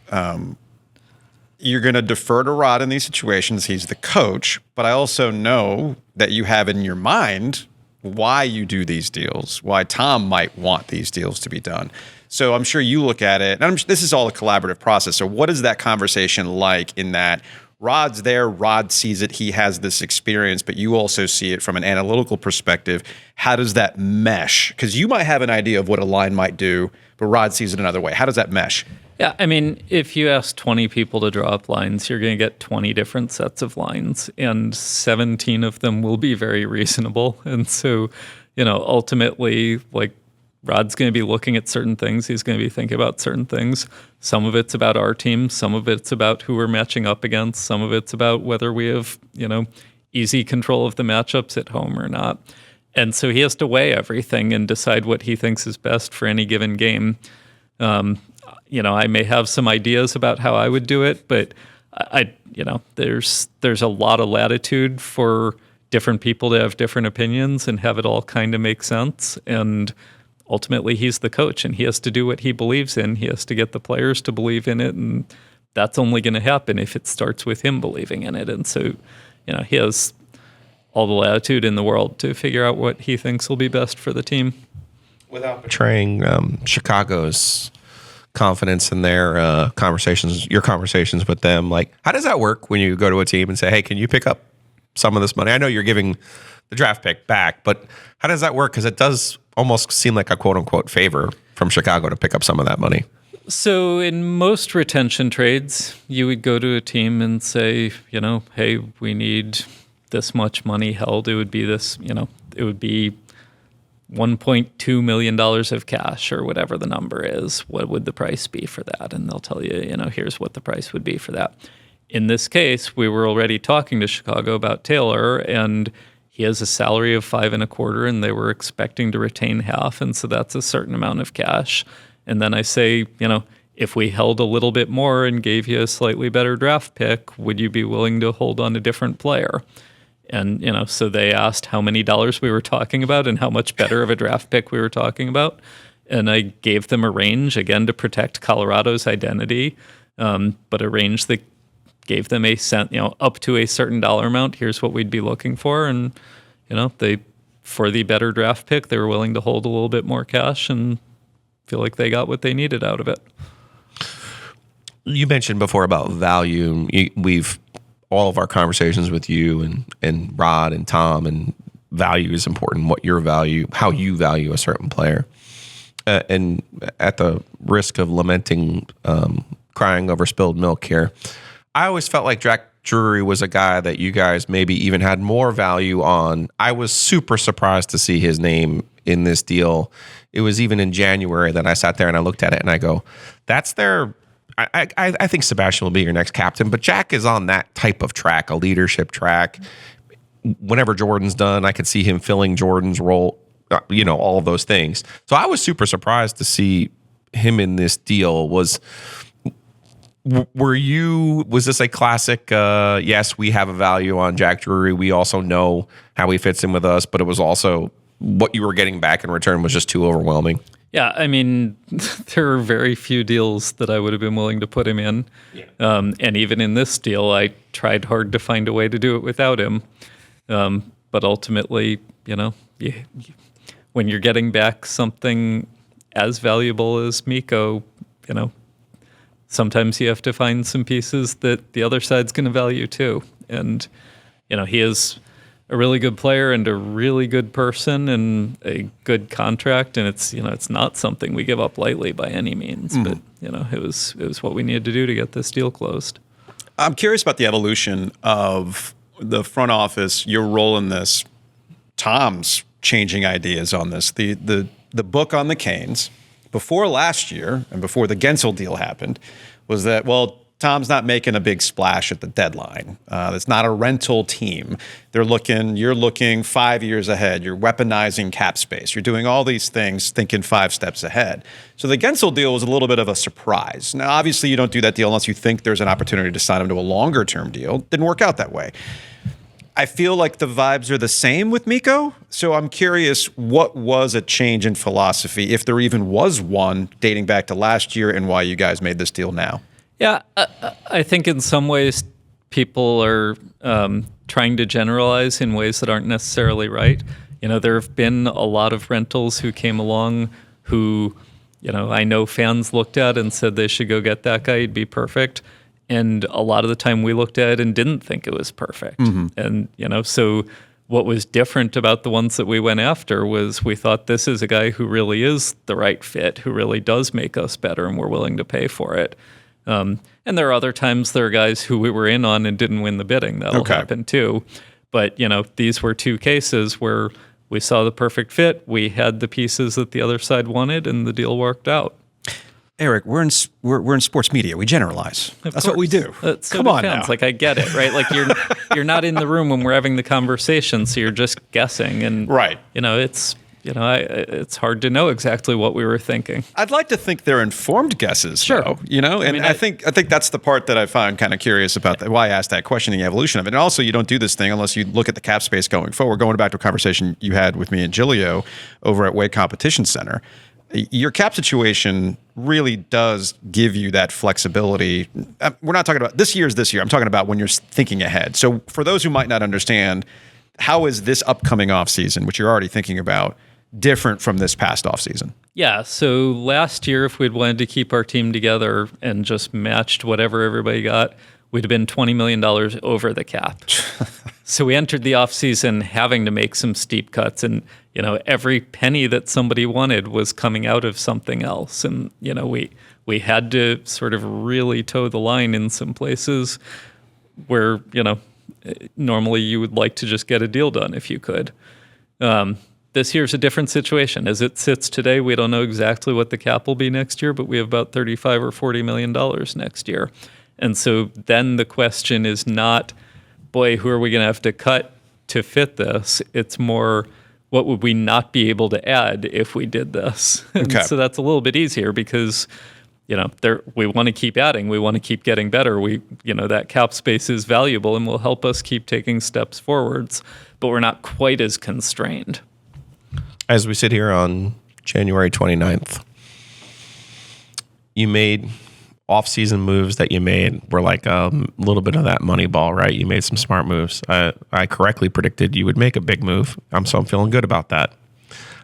You're going to defer to Rod in these situations. He's the coach, but I also know that you have in your mind why you do these deals, why Tom might want these deals to be done. So I'm sure you look at it, and this is all a collaborative process. So what is that conversation like in that Rod's there, Rod sees it, he has this experience, but you also see it from an analytical perspective. How does that mesh? Because you might have an idea of what a line might do, but Rod sees it another way. How does that mesh? Yeah, I mean, if you ask 20 people to draw up lines, you're going to get 20 different sets of lines, and 17 of them will be very reasonable. And so, ultimately, Rod's going to be looking at certain things. He's going to be thinking about certain things. Some of it's about our team. Some of it's about who we're matching up against. Some of it's about whether we have, easy control of the matchups at home or not. And so he has to weigh everything and decide what he thinks is best for any given game. I may have some ideas about how I would do it, but there's a lot of latitude for different people to have different opinions and have it all kind of make sense. And ultimately, he's the coach, and he has to do what he believes in. He has to get the players to believe in it, and that's only going to happen if it starts with him believing in it. And so, he has all the latitude in the world to figure out what he thinks will be best for the team. Without betraying Chicago's confidence in their conversations, your conversations with them, how does that work when you go to a team and say, hey, can you pick up some of this money? I know you're giving the draft pick back, but how does that work? Because it does almost seem like a quote-unquote favor from Chicago to pick up some of that money. So in most retention trades, you would go to a team and say, hey, we need this much money held. It would be this, it would be $1.2 million of cash or whatever the number is. What would the price be for that? And they'll tell you, here's what the price would be for that. In this case, we were already talking to Chicago about Taylor, and he has a salary of $5.25, and they were expecting to retain half, and so that's a certain amount of cash. And then I say, if we held a little bit more and gave you a slightly better draft pick, would you be willing to hold on a different player? And, so they asked how many dollars we were talking about and how much better of a draft pick we were talking about. And I gave them a range, again, to protect Colorado's identity, but a range that gave them up to a certain dollar amount. Here's what we'd be looking for. And, they, for the better draft pick, they were willing to hold a little bit more cash and feel like they got what they needed out of it. You mentioned before about value. We've all of our conversations with you and Rod and Tom, and value is important. What your value, how you value a certain player, and at the risk of lamenting, crying over spilled milk here, I always felt like Jack Drury was a guy that you guys maybe even had more value on. I was super surprised to see his name in this deal. It was even in January that I sat there and I looked at it and I go, that's their. I think Sebastian will be your next captain, but Jack is on that type of track, a leadership track. Whenever Jordan's done, I could see him filling Jordan's role, all of those things. So I was super surprised to see him in this deal. Was this a classic, yes, we have a value on Jack Drury. We also know how he fits in with us, but it was also what you were getting back in return was just too overwhelming. Yeah, I mean, there are very few deals that I would have been willing to put him in. Yeah. And even in this deal, I tried hard to find a way to do it without him. But ultimately, when you're getting back something as valuable as Mikko, sometimes you have to find some pieces that the other side's going to value too. And, he is a really good player and a really good person and a good contract. And it's not something we give up lightly by any means, but it was what we needed to do to get this deal closed. I'm curious about the evolution of the front office, your role in this, Tom's changing ideas on this, the book on the Canes, before last year and before the Gensel deal happened was that, well, Tom's not making a big splash at the deadline. It's not a rental team. You're looking 5 years ahead. You're weaponizing cap space. You're doing all these things, thinking 5 steps ahead. So the Gensel deal was a little bit of a surprise. Now, obviously, you don't do that deal unless you think there's an opportunity to sign him to a longer term deal. Didn't work out that way. I feel like the vibes are the same with Mikko. So I'm curious, what was a change in philosophy, if there even was one, dating back to last year, and why you guys made this deal now? Yeah, I think in some ways people are trying to generalize in ways that aren't necessarily right. There have been a lot of rentals who came along who, I know fans looked at and said they should go get that guy. He'd be perfect. And a lot of the time we looked at it and didn't think it was perfect. And, so what was different about the ones that we went after was we thought this is a guy who really is the right fit, who really does make us better, and we're willing to pay for it. And there are other times there are guys who we were in on and didn't win the bidding. That'll happen too. But, these were 2 cases where we saw the perfect fit. We had the pieces that the other side wanted, and the deal worked out. Eric, we're in sports media. We generalize. That's what we do. So Come on now. Like, I get it, right? Like you're not in the room when we're having the conversation, so you're just guessing. And right. It's hard to know exactly what we were thinking. I'd like to think they're informed guesses, sure. Though, and I think that's the part that I find kind of curious about why I asked that question, the evolution of it. And also, you don't do this thing unless you look at the cap space going forward. Going back to a conversation you had with me and Giglio over at Way Competition Center, your cap situation really does give you that flexibility. We're not talking about this year. I'm talking about when you're thinking ahead. So for those who might not understand, how is this upcoming offseason, which you're already thinking about, different from this past offseason? Yeah, so last year, if we'd wanted to keep our team together and just matched whatever everybody got, we'd have been $20 million over the cap. So we entered the offseason having to make some steep cuts, and every penny that somebody wanted was coming out of something else. And we had to sort of really toe the line in some places where normally you would like to just get a deal done if you could. This year's a different situation. As it sits today, we don't know exactly what the cap will be next year, but we have about $35 or $40 million next year. And so then the question is not, boy, who are we going to have to cut to fit this? It's more, what would we not be able to add if we did this? Okay. So that's a little bit easier because, we want to keep adding. We want to keep getting better. That cap space is valuable and will help us keep taking steps forwards, but we're not quite as constrained. As we sit here on January 29th, you made off-season moves that you made were like a little bit of that money ball, right? You made some smart moves. I correctly predicted you would make a big move. I'm feeling good about that.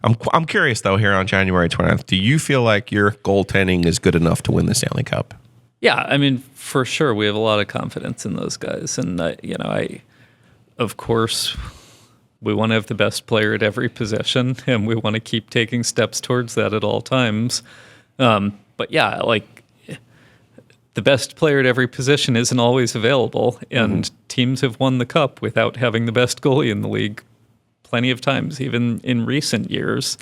I'm curious though, here on January 29th, do you feel like your goaltending is good enough to win the Stanley Cup? Yeah, I mean, for sure, we have a lot of confidence in those guys, and of course, we want to have the best player at every position, and we want to keep taking steps towards that at all times. But yeah, the best player at every position isn't always available, and teams have won the cup without having the best goalie in the league plenty of times, even in recent years.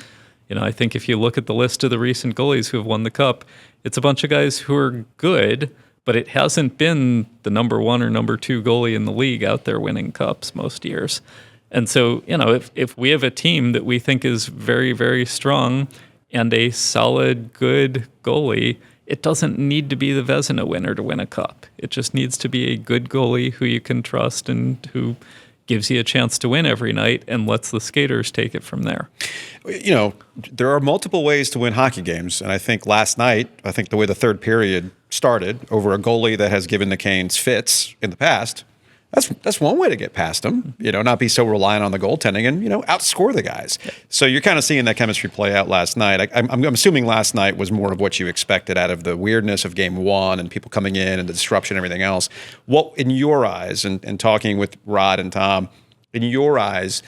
I think if you look at the list of the recent goalies who have won the cup, it's a bunch of guys who are good, but it hasn't been the number 1 or number 2 goalie in the league out there winning cups most years. And so, if we have a team that we think is very, very strong and a solid, good goalie, it doesn't need to be the Vezina winner to win a cup. It just needs to be a good goalie who you can trust and who gives you a chance to win every night and lets the skaters take it from there. There are multiple ways to win hockey games. And I think last night, the way the third period started over a goalie that has given the Canes fits in the past, that's one way to get past them, not be so reliant on the goaltending and, outscore the guys. So you're kind of seeing that chemistry play out last night. I'm assuming last night was more of what you expected out of the weirdness of game 1 and people coming in and the disruption and everything else. What, in your eyes, and talking with Rod and Tom, in your eyes,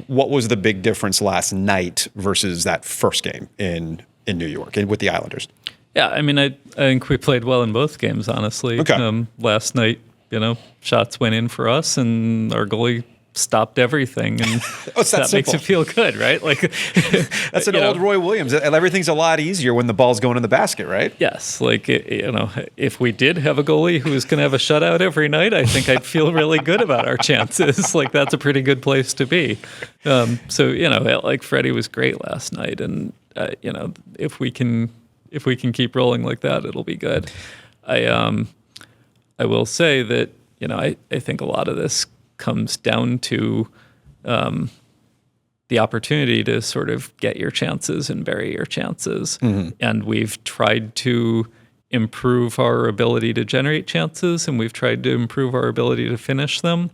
what was the big difference last night versus that first game in New York and with the Islanders? Yeah, I mean, I think we played well in both games, honestly. Okay. Last night, shots went in for us, and our goalie stopped everything, and it's that makes it feel good, right? Like that's an you know, old Roy Williams. Everything's a lot easier when the ball's going in the basket, right? Yes, like if we did have a goalie who was going to have a shutout every night, I think I'd feel really good about our chances. Like that's a pretty good place to be. So like Freddie was great last night, and if we can keep rolling like that, it'll be good. I will say that I think a lot of this comes down to the opportunity to sort of get your chances and bury your chances. Mm-hmm. And we've tried to improve our ability to generate chances, and we've tried to improve our ability to finish them.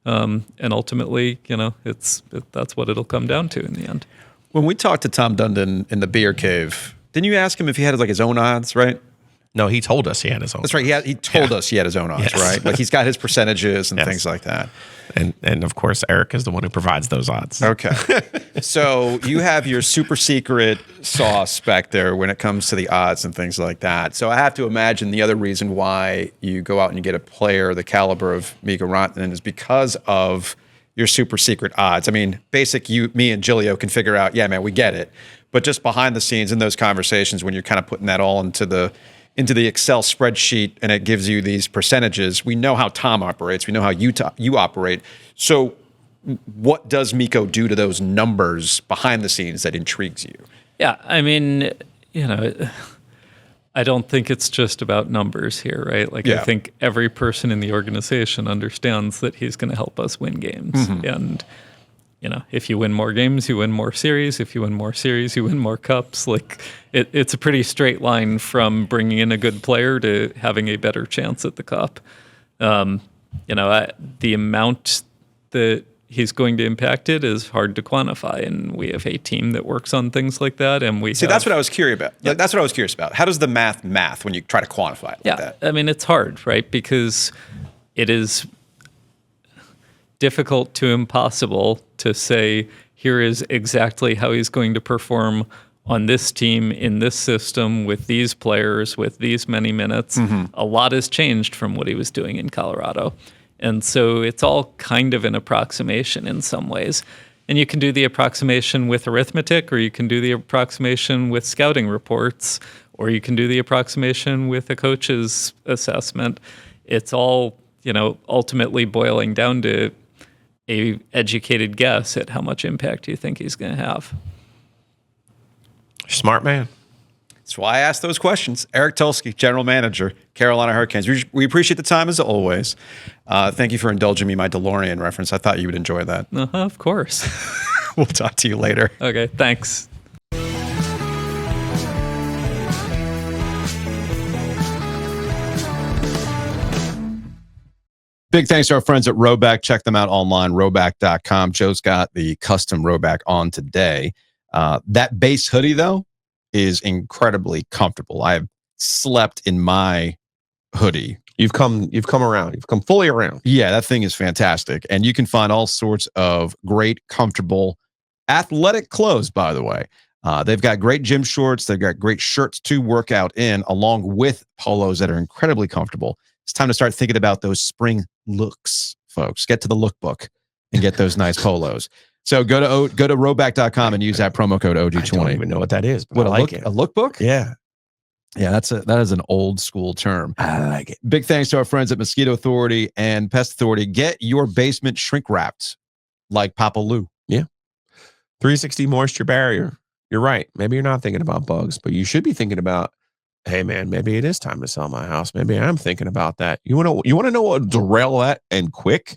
And ultimately, that's what it'll come down to in the end. When we talked to Tom Dundon in the beer cave, didn't you ask him if he had like his own odds, right? No, he told us he had his own. That's right. He told us he had his own odds, right? Like he's got his percentages and things like that. And of course, Eric is the one who provides those odds. Okay. So you have your super secret sauce back there when it comes to the odds and things like that. So I have to imagine the other reason why you go out and you get a player the caliber of Mika Rantanen is because of your super secret odds. I mean, me and Giglio can figure out, yeah, man, we get it. But just behind the scenes in those conversations when you're kind of putting that all into the Excel spreadsheet and it gives you these percentages, we know how Tom operates. We know how you operate. So what does Miko do to those numbers behind the scenes that intrigues you? Yeah, I mean, I don't think it's just about numbers here, right? Like, I think every person in the organization understands that he's going to help us win games. Mm-hmm. And, if you win more games, you win more series. If you win more series, you win more cups. Like, it's a pretty straight line from bringing in a good player to having a better chance at the cup. The amount that he's going to impact it is hard to quantify, and we have a team that works on things like that. And that's what I was curious about. Yep. That's what I was curious about. How does the math when you try to quantify it like that? I mean, it's hard, right? Because it is difficult to impossible to say, here is exactly how he's going to perform on this team, in this system, with these players, with these many minutes. Mm-hmm. A lot has changed from what he was doing in Colorado. And so it's all kind of an approximation in some ways. And you can do the approximation with arithmetic, or you can do the approximation with scouting reports, or you can do the approximation with a coach's assessment. It's all, ultimately boiling down to a educated guess at how much impact you think he's going to have. Smart man. That's why I asked those questions. Eric Tulsky, General Manager, Carolina Hurricanes. We appreciate the time as always. Thank you for indulging me my DeLorean reference. I thought you would enjoy that. Of course. We'll talk to you later. Okay, thanks. Big thanks to our friends at Rhoback. Check them out online, rhoback.com. Joe's got the custom Rhoback on today. That base hoodie, though, is incredibly comfortable. I've slept in my hoodie. You've come around. You've come fully around. Yeah, that thing is fantastic. And you can find all sorts of great, comfortable, athletic clothes, by the way. They've got great gym shorts. They've got great shirts to work out in, along with polos that are incredibly comfortable. It's time to start thinking about those spring looks, folks. Get to the lookbook and get those nice polos. So go to rhoback.com and use that promo code OG20. I don't even know what that is, but what, I like it. A lookbook? Yeah. Yeah, that is an old school term. I like it. Big thanks to our friends at Mosquito Authority and Pest Authority. Get your basement shrink wrapped like Papa Lou. Yeah. 360 moisture barrier. You're right. Maybe you're not thinking about bugs, but you should be thinking about, hey man, maybe it is time to sell my house. Maybe I'm thinking about that. You want to know what derail that and quick?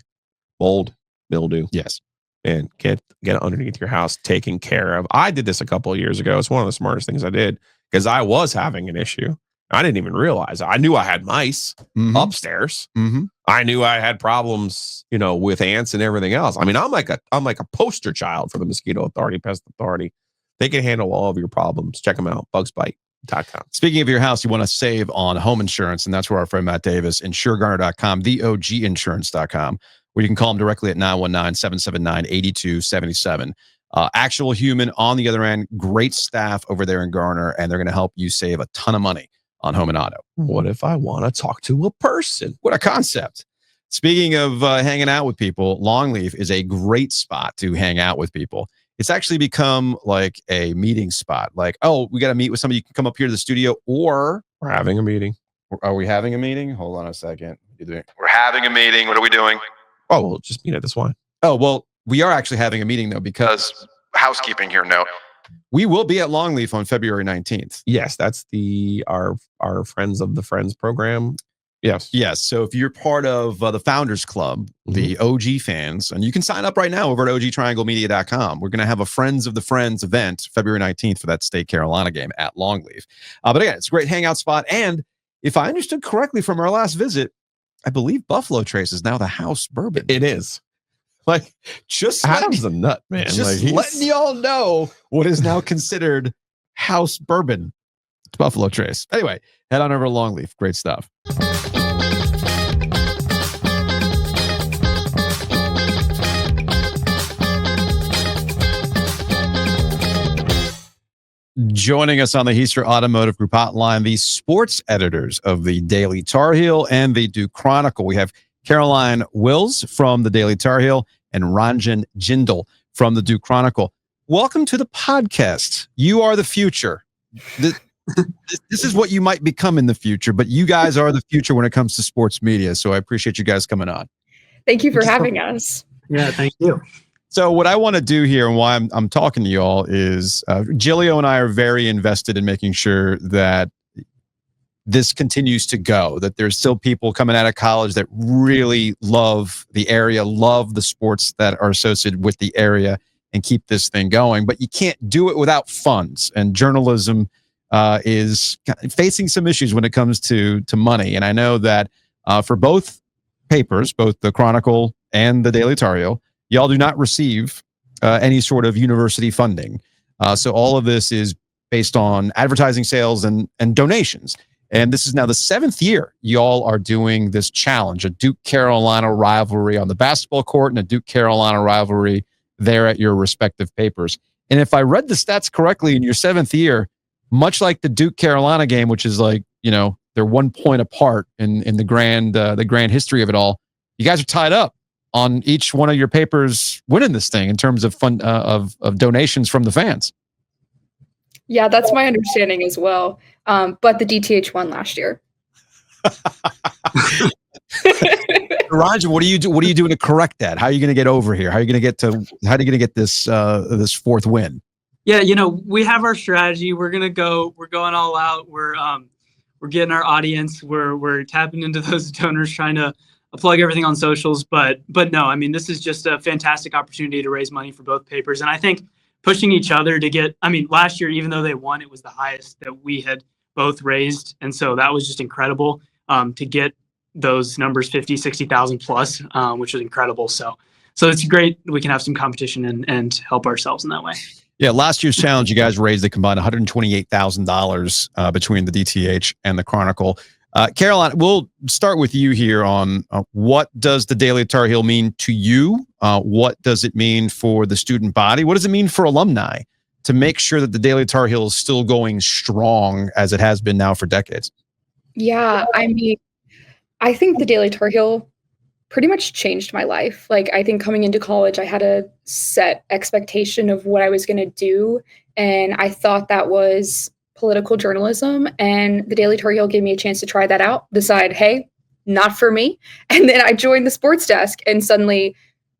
Mold, mildew. Yes. And get underneath your house taken care of. I did this a couple of years ago. It's one of the smartest things I did because I was having an issue. I didn't even realize. I knew I had mice upstairs. Mm-hmm. I knew I had problems, with ants and everything else. I mean, I'm like a poster child for the Mosquito Authority, Pest Authority. They can handle all of your problems. Check them out. Bugsbite.com. Speaking of your house, you want to save on home insurance, and that's where our friend Matt Davis, InsureGarner.com, theoginsurance.com, where you can call them directly at 919-779-8277. Actual human on the other end, great staff over there in Garner, and they're going to help you save a ton of money on home and auto. What if I want to talk to a person? What a concept. Speaking of hanging out with people, Longleaf is a great spot to hang out with people. It's actually become like a meeting spot. Like, oh, we got to meet with somebody. You can come up here to the studio, or We're having a meeting. are we having a meeting? Hold on a second. We're having a meeting. What are we doing? Oh, we'll just meet at this one. Oh, well, we are actually having a meeting, though, because housekeeping here. No, we will be at Longleaf on February 19th. Yes, that's our Friends of the Friends program. Yes. Yes. So if you're part of the Founders Club, the OG fans, and you can sign up right now over at OG328.com. We're going to have a Friends of the Friends event February 19th for that State Carolina game at Longleaf. But again, it's a great hangout spot. And if I understood correctly from our last visit, I believe Buffalo Trace is now the house bourbon. It is. Like, just Adam's a nut, man. Just Like, letting y'all know what is now considered house bourbon. It's Buffalo Trace. Anyway, head on over to Longleaf. Great stuff. Joining us on the Heister Automotive Group hotline, the sports editors of the Daily Tar Heel and the Duke Chronicle. We have Caroline Wills from the Daily Tar Heel and Ranjan Jindal from the Duke Chronicle. Welcome to the podcast. You are the future. This is what you might become in the future, but you guys are the future when it comes to sports media. So I appreciate you guys coming on. Thank you for having us. Yeah, thank you. So what I want to do here and why I'm talking to you all is Giglio and I are very invested in making sure that this continues to go, that there's still people coming out of college that really love the area, love the sports that are associated with the area, and keep this thing going. But you can't do it without funds, and journalism is facing some issues when it comes to money. And I know that for both papers, both the Chronicle and the Daily Tar Heel, y'all do not receive any sort of university funding. So all of this is based on advertising sales and donations. And this is now the 7th year y'all are doing this challenge, a Duke Carolina rivalry on the basketball court and a Duke Carolina rivalry there at your respective papers. And if I read the stats correctly, in your 7th year, much like the Duke Carolina game, which is like, you know, they're 1 point apart in the grand history of it all, you guys are tied up on each one of your papers winning this thing in terms of fund of donations from the fans. Yeah, that's my understanding as well. But the DTH won last year. Ranjan, what are you doing to correct that? How are you going to get over here? How are you going to get this this fourth win? Yeah, you know, we have our strategy. We're going all out. We're getting our audience. We're tapping into those donors, trying to plug everything on socials. But no, I mean, this is just a fantastic opportunity to raise money for both papers. And I think pushing each other to get, I mean, last year, even though they won, it was the highest that we had both raised. And so that was just incredible to get those numbers, 50, 60,000 plus, which was incredible. So it's great. We can have some competition and help ourselves in that way. Yeah, last year's challenge, you guys raised a combined $128,000 between the DTH and the Chronicle. Caroline, we'll start with you here on what does the Daily Tar Heel mean to you? What does it mean for the student body? What does it mean for alumni to make sure that the Daily Tar Heel is still going strong as it has been now for decades? Yeah, I mean, I think the Daily Tar Heel pretty much changed my life. Like, I think coming into college, I had a set expectation of what I was going to do. And I thought that was political journalism. And the Daily Tar Heel gave me a chance to try that out, decide, hey, not for me. And then I joined the sports desk and suddenly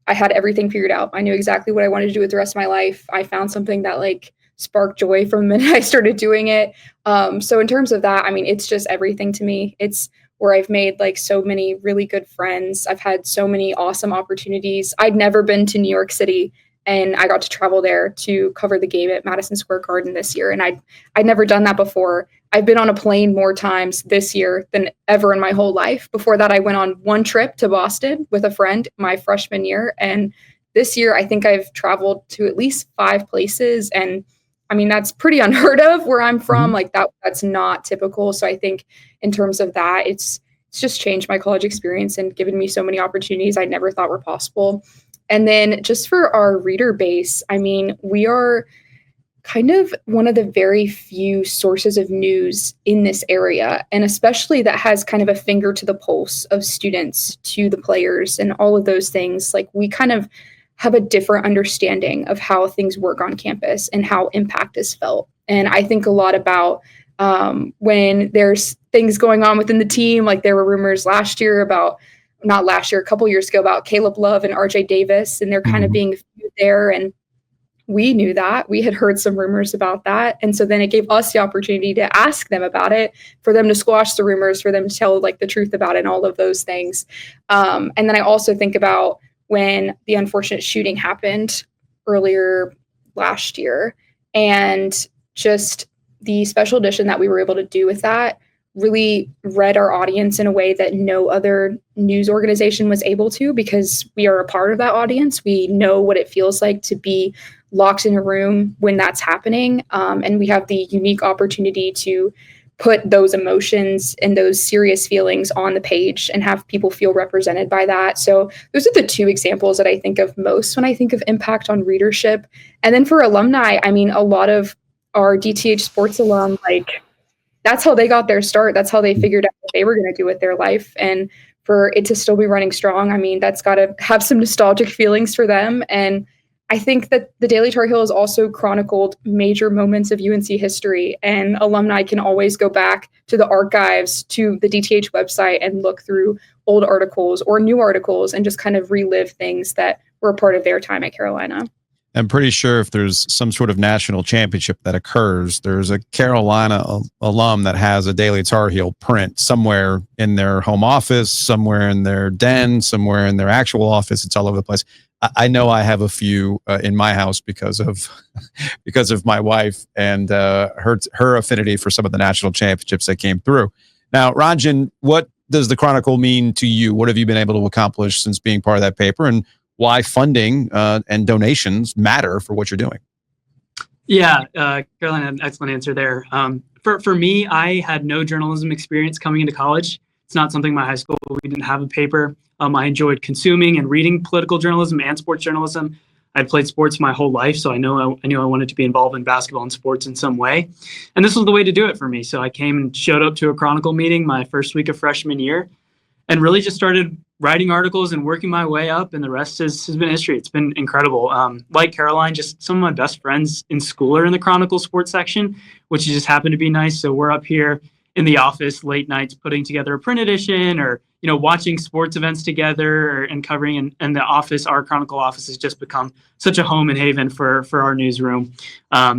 I had everything figured out. I knew exactly what I wanted to do with the rest of my life. I found something that like sparked joy from the minute I started doing it. So in terms of that, I mean, it's just everything to me. It's where I've made like so many really good friends. I've had so many awesome opportunities. I'd never been to New York City and I got to travel there to cover the game at Madison Square Garden this year. And I'd never done that before. I've been on a plane more times this year than ever in my whole life. Before that, I went on one trip to Boston with a friend my freshman year. And this year, I think I've traveled to at least 5 places. And I mean, that's pretty unheard of where I'm from. Like that's not typical. So I think in terms of that, it's just changed my college experience and given me so many opportunities I never thought were possible. And then just for our reader base, I mean, we are kind of one of the very few sources of news in this area, and especially that has kind of a finger to the pulse of students to the players and all of those things. Like, we kind of have a different understanding of how things work on campus and how impact is felt. And I think a lot about when there's things going on within the team, like there were rumors last year about, not last year, a couple years ago, about Caleb Love and RJ Davis, and they're kind of being there. And we knew that. We had heard some rumors about that. And so then it gave us the opportunity to ask them about it, for them to squash the rumors, for them to tell like the truth about it and all of those things. And then I also think about when the unfortunate shooting happened earlier last year, and just the special edition that we were able to do with that really read our audience in a way that no other news organization was able to, because we are a part of that audience. We know what it feels like to be locked in a room when that's happening. And we have the unique opportunity to put those emotions and those serious feelings on the page and have people feel represented by that. So those are the two examples that I think of most when I think of impact on readership. And then for alumni, I mean, a lot of our DTH sports alum, like, that's how they got their start. That's how they figured out what they were going to do with their life. And for it to still be running strong, I mean, that's got to have some nostalgic feelings for them. And I think that the Daily Tar Heel has also chronicled major moments of UNC history, and alumni can always go back to the archives, to the DTH website, and look through old articles or new articles and just kind of relive things that were a part of their time at Carolina. I'm pretty sure if there's some sort of national championship that occurs, there's a Carolina alum that has a Daily Tar Heel print somewhere in their home office, somewhere in their den, somewhere in their actual office. It's all over the place. I know I have a few in my house because of my wife and her affinity for some of the national championships that came through. Now, Ranjan, what does the Chronicle mean to you? What have you been able to accomplish since being part of that paper, and why funding and donations matter for what you're doing? Yeah, Caroline had an excellent answer there. For me, I had no journalism experience coming into college. It's not something my high school, we didn't have a paper. I enjoyed consuming and reading political journalism and sports journalism. I'd played sports my whole life, so I knew I wanted to be involved in basketball and sports in some way. And this was the way to do it for me. So I came and showed up to a Chronicle meeting my first week of freshman year and really just started writing articles and working my way up, and the rest has been history. It's been incredible. Like Caroline, just some of my best friends in school are in the Chronicle sports section, which just happened to be nice. So we're up here in the office late nights putting together a print edition, or watching sports events together and covering. And the office, our Chronicle office, has just become such a home and haven for our newsroom.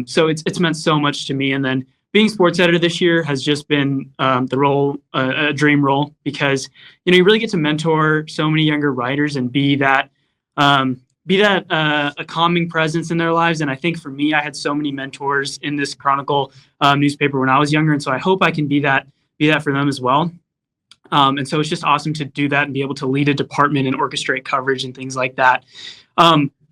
So it's meant so much to me. And then being sports editor this year has just been the role, a dream role, because you really get to mentor so many younger writers and be that a calming presence in their lives. And I think for me, I had so many mentors in this Chronicle newspaper when I was younger, and so I hope I can be that for them as well. And so it's just awesome to do that and be able to lead a department and orchestrate coverage and things like that.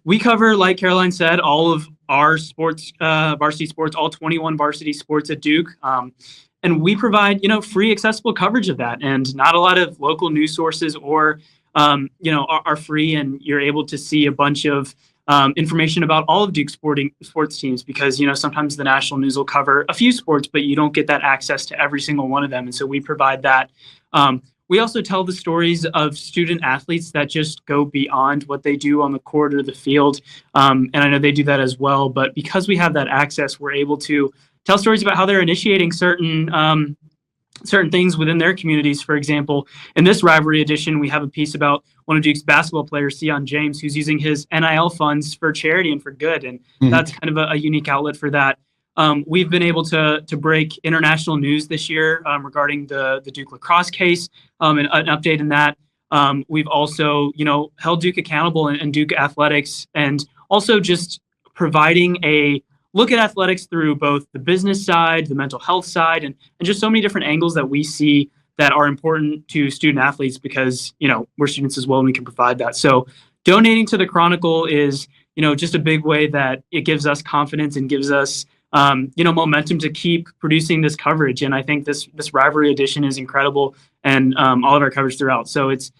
We cover, like Caroline said, all of our sports, varsity sports, all 21 varsity sports at Duke. And we provide, free, accessible coverage of that. And not a lot of local news sources are free. And you're able to see a bunch of information about all of Duke's sports teams, because, sometimes the national news will cover a few sports, but you don't get that access to every single one of them. And so we provide that. We also tell the stories of student athletes that just go beyond what they do on the court or the field. And I know they do that as well. But because we have that access, we're able to tell stories about how they're initiating certain things within their communities. For example, in this rivalry edition, we have a piece about one of Duke's basketball players, Sion James, who's using his NIL funds for charity and for good. And that's kind of a unique outlet for that. We've been able to break international news this year regarding the Duke lacrosse case and an update in that. We've also, held Duke accountable and Duke athletics, and also just providing a look at athletics through both the business side, the mental health side, and just so many different angles that we see that are important to student athletes, because, we're students as well and we can provide that. So donating to the Chronicle is, just a big way that it gives us confidence and gives us momentum to keep producing this coverage. And I think this rivalry edition is incredible, and all of our coverage throughout. So it's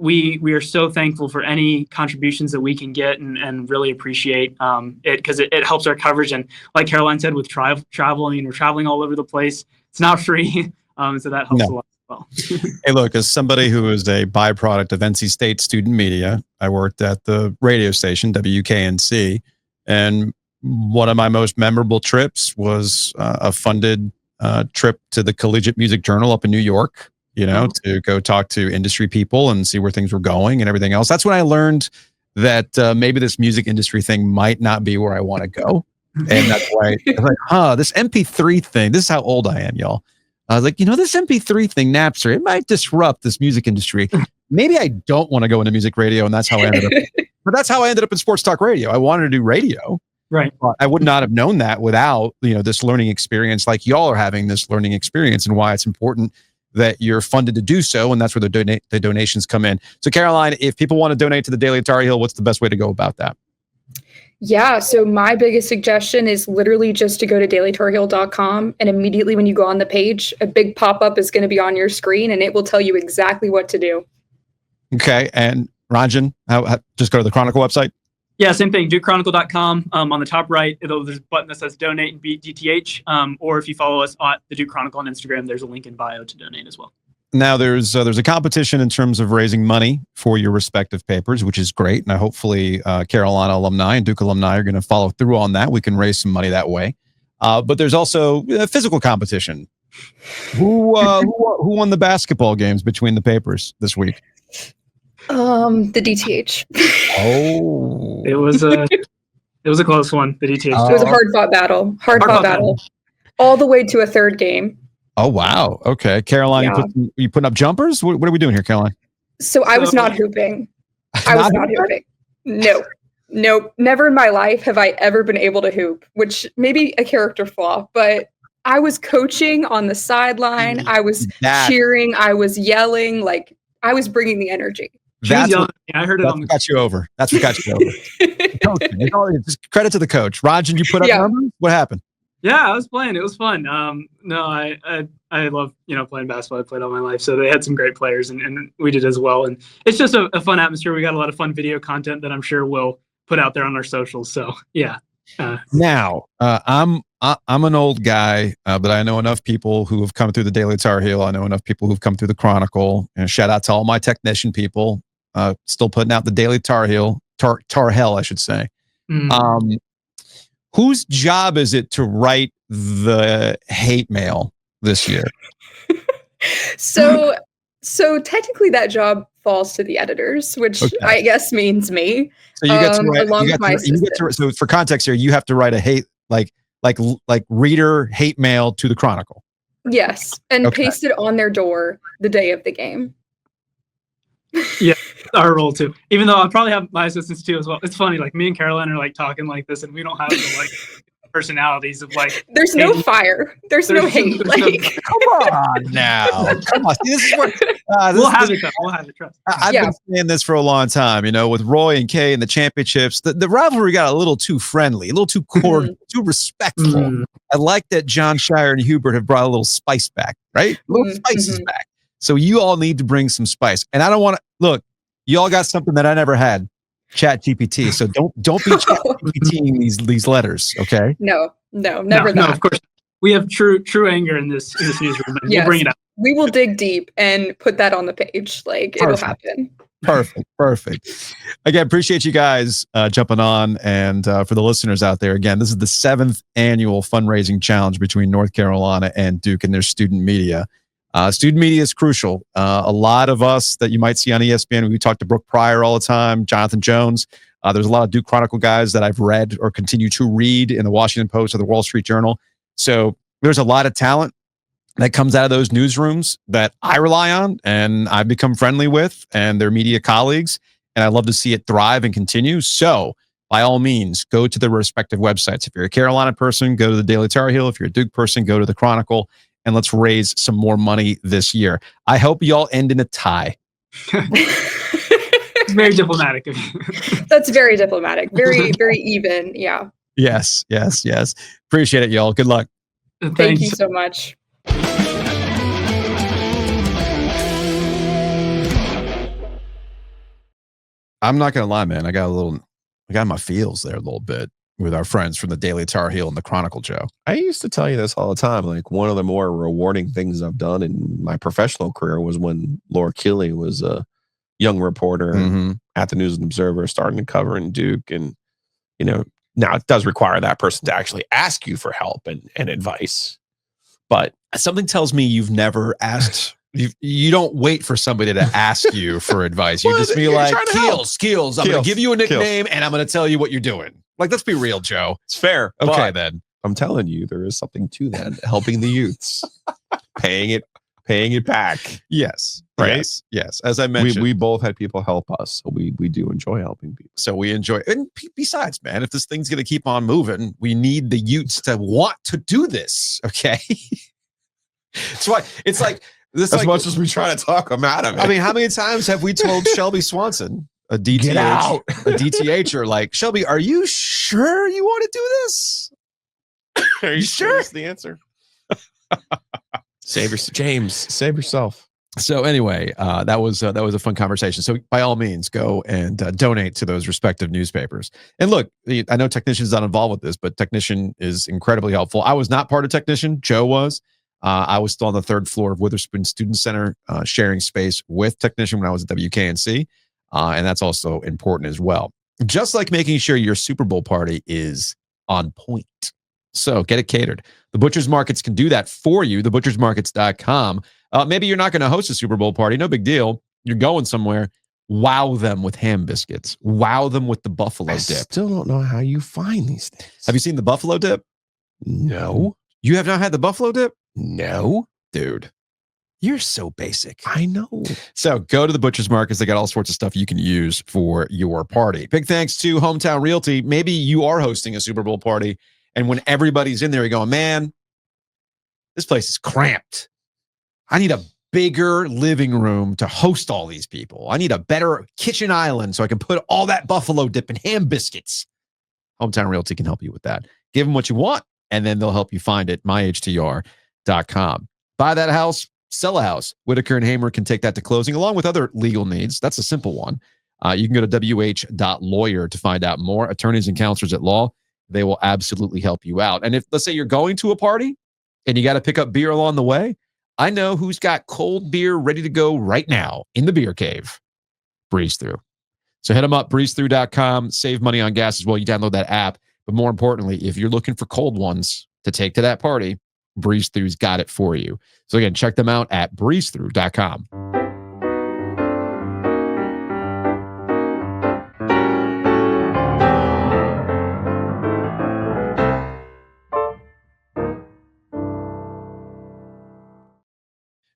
we are so thankful for any contributions that we can get and really appreciate it because it helps our coverage. And like Caroline said, with traveling, we're traveling all over the place. It's not free. So that helps a lot as well. Hey, look, as somebody who is a byproduct of NC State student media, I worked at the radio station, WKNC, and one of my most memorable trips was a funded trip to the Collegiate Music Journal up in New York, to go talk to industry people and see where things were going and everything else. That's when I learned that maybe this music industry thing might not be where I want to go. And that's why I'm like, this MP3 thing, this is how old I am, y'all. I was like, this MP3 thing, Napster, it might disrupt this music industry. Maybe I don't want to go into music radio. And that's how I ended up. But that's how I ended up in sports talk radio. I wanted to do radio. Right. I would not have known that without, this learning experience, like y'all are having this learning experience, and why it's important that you're funded to do so. And that's where the donations come in. So Caroline, if people want to donate to the Daily Tar Heel, what's the best way to go about that? Yeah, so my biggest suggestion is literally just to go to dailytarheel.com, and immediately when you go on the page, a big pop-up is going to be on your screen and it will tell you exactly what to do. Okay. And Ranjan, just go to the Chronicle website? Yeah, same thing. DukeChronicle.com. On the top right, there's a button that says donate and beat DTH. Or if you follow us at the Duke Chronicle on Instagram, there's a link in bio to donate as well. Now there's a competition in terms of raising money for your respective papers, which is great. Now, hopefully Carolina alumni and Duke alumni are going to follow through on that. We can raise some money that way. But there's also a physical competition. Who won the basketball games between the papers this week? The DTH. Oh, it was a close one. The DTH. It was a hard fought battle. Hard fought battle. All the way to a third game. Oh, wow. Okay. Caroline, Yeah. you putting up jumpers? What are we doing here, Caroline? So I was not hooping. I was not hooping. No, never in my life have I ever been able to hoop, which may be a character flaw, but I was coaching on the sideline. I was cheering. I was yelling. Like, I was bringing the energy. I heard it on the got you over. That's what got you over. Just credit to the coach. Rajan, you put up numbers? What happened? Yeah, I was playing. It was fun. No, I love playing basketball. I played all my life, so they had some great players, and we did as well. And it's just a fun atmosphere. We got a lot of fun video content that I'm sure we'll put out there on our socials. So yeah. Now, I'm an old guy, but I know enough people who have come through the Daily Tar Heel. I know enough people who've come through the Chronicle. And shout out to all my technician people, still putting out the Daily Tar Heel, Tar Hell, I should say. Mm. Whose job is it to write the hate mail this year? So technically that job falls to the editors, which I guess means me. So you get to write, so for context here, you have to write a hate, like reader hate mail to the Chronicle. Yes. And paste it on their door the day of the game. Yeah, our role too. Even though I probably have my assistants too as well. It's funny, like me and Caroline are like talking like this, and we don't have the like personalities of like. There's no fire. There's no hate. Come on now. Come on. See, this is where we'll have it. We'll have it. Trust. I've been saying this for a long time. With Roy and Kay and the championships, the rivalry got a little too friendly, a little too cordial, too respectful. I like that John Shire and Hubert have brought a little spice back, right? A little spice is back. So you all need to bring some spice. And I don't want to look, you all got something that I never had, Chat GPT. So don't be Chat GPTing these letters, okay? No, never that. No, of course. We have true anger in this newsroom. And we'll bring it up. We will dig deep and put that on the page. Like it'll happen. Perfect. Again, appreciate you guys jumping on. And for the listeners out there, again, this is the 7th annual fundraising challenge between North Carolina and Duke and their student media. Student media is crucial. A lot of us that you might see on ESPN, we talk to Brooke Pryor all the time, Jonathan Jones. There's a lot of Duke Chronicle guys that I've read or continue to read in the Washington Post or the Wall Street Journal. So there's a lot of talent that comes out of those newsrooms that I rely on and I've become friendly with and their media colleagues. And I love to see it thrive and continue. So by all means, go to the respective websites. If you're a Carolina person, go to the Daily Tar Heel. If you're a Duke person, go to the Chronicle. And let's raise some more money this year. I hope y'all end in a tie. It's very diplomatic. That's very diplomatic. Very, very even. Yeah. Yes. Appreciate it, y'all. Good luck. Thank you so much. I'm not going to lie, man. I got my feels there a little bit with our friends from the Daily Tar Heel and the Chronicle, Joe. I used to tell you this all the time. Like, one of the more rewarding things I've done in my professional career was when Laura Keeley was a young reporter at the News and Observer, starting to cover in Duke. And, now it does require that person to actually ask you for help and advice. But something tells me you've never asked. You don't wait for somebody to ask you for advice. You just be like, Keels, I'm going to give you a nickname and I'm going to tell you what you're doing. Like, let's be real, Joe. It's fair. Okay, then. I'm telling you, there is something to that. Helping the youths, paying it back. Yes. Right? Yes. As I mentioned, we both had people help us. So we do enjoy helping people. So we enjoy. And besides, man, if this thing's going to keep on moving, we need the youths to want to do this. Okay. That's why it's like this. As much as we try to talk them out of it. I mean, how many times have we told Shelby Swanson, a DTH, or like, Shelby, are you sure you want to do this? Are you sure? That's the answer. Save yourself. So anyway, that was a fun conversation. So by all means, go and donate to those respective newspapers. And look, I know Technician's not involved with this, but Technician is incredibly helpful. I was not part of Technician. Joe was. I was still on the third floor of Witherspoon Student Center, sharing space with Technician when I was at WKNC. And that's also important as well. Just like making sure your Super Bowl party is on point. So get it catered. The Butcher's Markets can do that for you. thebutchersmarkets.com. Maybe you're not going to host a Super Bowl party. No big deal. You're going somewhere. Wow them with ham biscuits. Wow them with the buffalo dip. Still don't know how you find these things. Have you seen the buffalo dip? No. You have not had the buffalo dip? No. Dude, you're so basic. I know. So go to the Butcher's Markets. They got all sorts of stuff you can use for your party. Big thanks to Hometown Realty. Maybe you are hosting a Super Bowl party, and when everybody's in there, you're going, man, this place is cramped. I need a bigger living room to host all these people. I need a better kitchen island so I can put all that buffalo dip and ham biscuits. Hometown Realty can help you with that. Give them what you want, and then they'll help you find it. myhtr.com. Buy that house, sell a house. Whitaker and Hamer can take that to closing along with other legal needs. That's a simple one. You can go to wh.lawyer to find out more. Attorneys and counselors at law, they will absolutely help you out. And if, let's say, you're going to a party and you got to pick up beer along the way, I know who's got cold beer ready to go right now in the beer cave. Breeze Through. So hit them up, breezethrough.com. Save money on gas as well. You download that app. But more importantly, if you're looking for cold ones to take to that party, Breeze Through's got it for you. So again, check them out at breezethrough.com.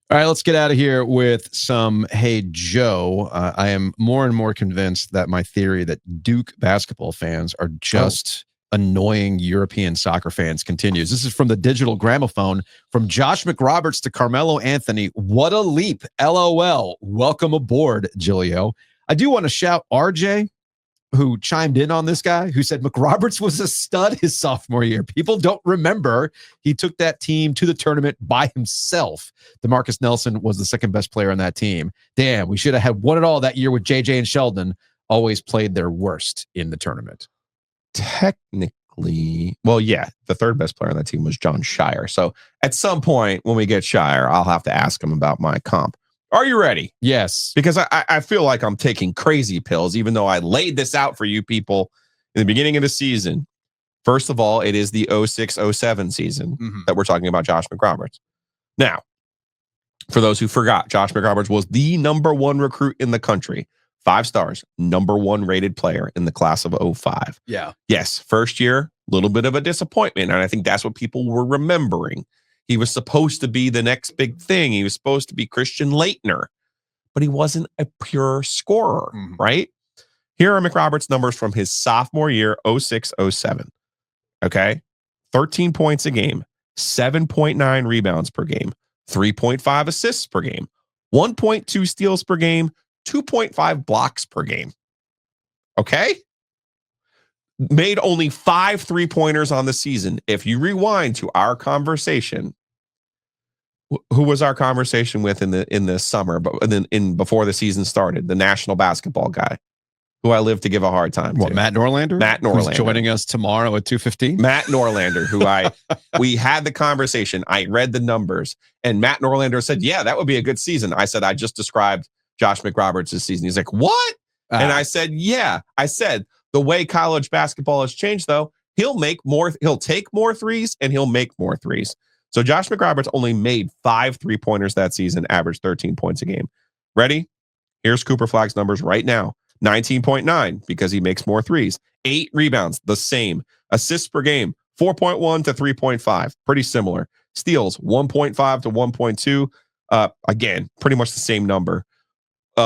All right, let's get out of here with some Hey Joe. I am more and more convinced that my theory that Duke basketball fans are just annoying European soccer fans continues. This is from the Digital Gramophone. From Josh McRoberts to Carmelo Anthony. What a leap. LOL. Welcome aboard, Giglio. I do want to shout RJ, who chimed in on this guy, who said McRoberts was a stud his sophomore year. People don't remember he took that team to the tournament by himself. DeMarcus Nelson was the second best player on that team. Damn, we should have had won it all that year with JJ and Sheldon. Always played their worst in the tournament. Technically, well, yeah, the third best player on that team was John Shire. So at some point when we get Shire, I'll have to ask him about my comp. Are you ready? Yes. Because I feel like I'm taking crazy pills, even though I laid this out for you people in the beginning of the season. First of all, it is the 06-07 season that we're talking about Josh McRoberts. Now, for those who forgot, Josh McRoberts was the number one recruit in the country. 5 stars, number one rated player in the class of 05. Yeah. Yes, first year, a little bit of a disappointment. And I think that's what people were remembering. He was supposed to be the next big thing. He was supposed to be Christian Laettner, but he wasn't a pure scorer, right? Here are McRoberts' numbers from his sophomore year, 06-07. Okay? 13 points a game, 7.9 rebounds per game, 3.5 assists per game, 1.2 steals per game, 2.5 blocks per game. Okay? Made only 5 3-pointers on the season. If you rewind to our conversation, who was our conversation with in the summer, but then before the season started, the national basketball guy. who I live to give a hard time What, to. Matt Norlander? Matt Who's Norlander. joining us tomorrow at 2:15? Matt Norlander, who we had the conversation. I read the numbers, and Matt Norlander said, yeah, that would be a good season. I said, I just described Josh McRoberts' season. He's like, what? And I said, yeah. I said, the way college basketball has changed, though, he'll take more threes and he'll make more threes. So Josh McRoberts only made 5 3-pointers that season, averaged 13 points a game. Ready? Here's Cooper Flagg's numbers right now. 19.9 because he makes more threes. 8 rebounds, the same. Assists per game, 4.1 to 3.5, pretty similar. Steals, 1.5 to 1.2. Again, pretty much the same number.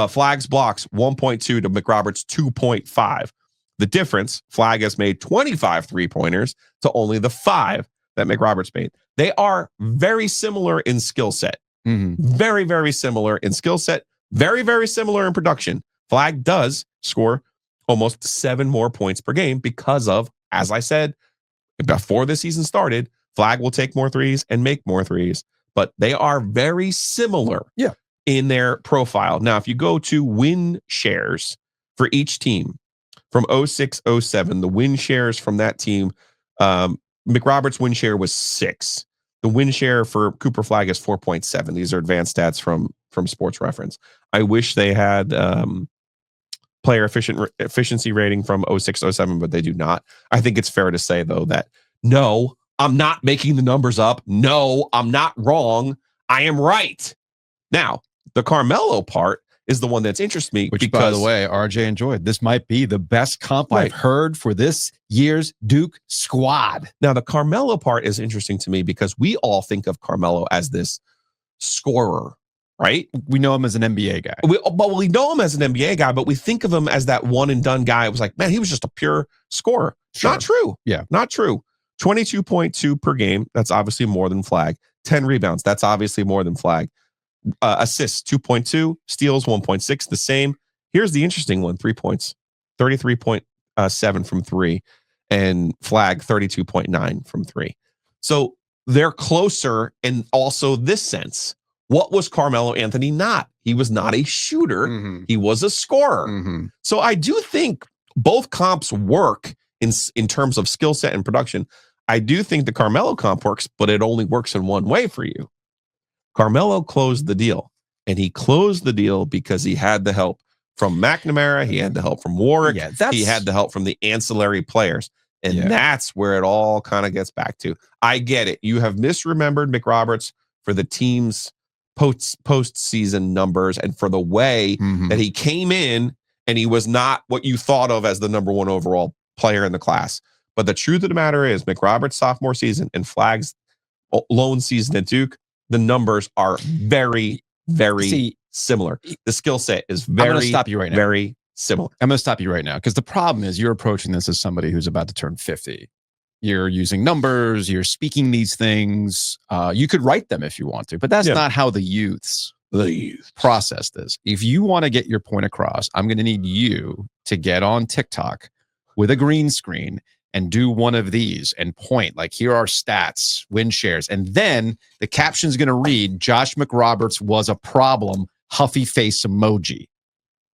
Flags blocks, 1.2 to McRoberts' 2.5. The difference, Flag has made 25 3-pointers to only the 5 that McRoberts made. They are very similar in skill set. Very, very similar in skill set. Very, very similar in production. Flag does score almost 7 more points per game because of, as I said, before the season started, Flag will take more threes and make more threes, but they are very similar in their profile. Now, if you go to win shares for each team from 06-07, the win shares from that team, McRoberts' win share was 6. The win share for Cooper Flag is 4.7. These are advanced stats from Sports Reference. I wish they had player efficiency rating from 06-07, but they do not. I think it's fair to say, though, that no, I'm not making the numbers up. No, I'm not wrong. I am right. Now, the Carmelo part is the one that's interested me. Which, by the way, RJ enjoyed. This might be the best comp I've heard for this year's Duke squad. Now, the Carmelo part is interesting to me because we all think of Carmelo as this scorer, right? We know him as an NBA guy. We know him as an NBA guy, but we think of him as that one and done guy. It was like, man, he was just a pure scorer. Sure. Not true. Yeah. Not true. 22.2 per game. That's obviously more than Flag. 10 rebounds. That's obviously more than Flag. Assists 2.2, steals 1.6, the same. Here's the interesting one: 3 points, 33.7 from 3, and Flag 32.9 from 3. So they're closer in also this sense. What was Carmelo Anthony not? He was not a shooter. He was a scorer. So I do think both comps work in terms of skill set and production. I do think the Carmelo comp works, but it only works in one way for you. Carmelo closed the deal, and he closed the deal because he had the help from McNamara. He had the help from Warwick. He had the help from the ancillary players. And that's where it all kind of gets back to. I get it. You have misremembered McRoberts for the team's postseason numbers and for the way that he came in, and he was not what you thought of as the number 1 overall player in the class. But the truth of the matter is, McRoberts' sophomore season and Flag's lone season at Duke, the numbers are very, very similar. The skill set is very similar. I'm going to stop you right now because the problem is you're approaching this as somebody who's about to turn 50. You're using numbers. You're speaking these things. You could write them if you want to, but that's not how the youth process this. If you want to get your point across, I'm going to need you to get on TikTok with a green screen and do one of these and point like, here are stats, win shares. And then the caption's going to read, Josh McRoberts was a problem, huffy face emoji.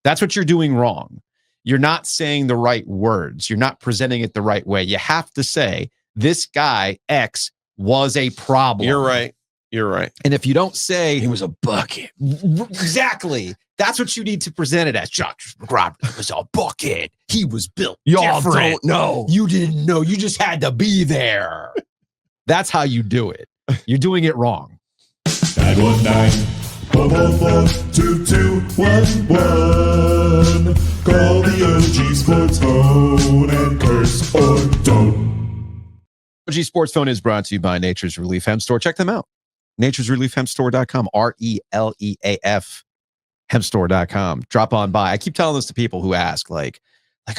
That's what you're doing wrong. You're not saying the right words. You're not presenting it the right way. You have to say, this guy X was a problem. You're right. You're right. And if you don't say he was a bucket, exactly, that's what you need to present it as. Josh McRoberts was a bucket. He was built Y'all different. don't know. You didn't know. You just had to be there. That's how you do it. You're doing it wrong. 919-444-2211. Call the OG Sports Phone and curse or don't. OG Sports Phone is brought to you by Nature's Relief Hemp Store. Check them out. naturesreliefhempstore.com. RELEAF hempstore.com. Drop on by. I keep telling this to people who ask, like,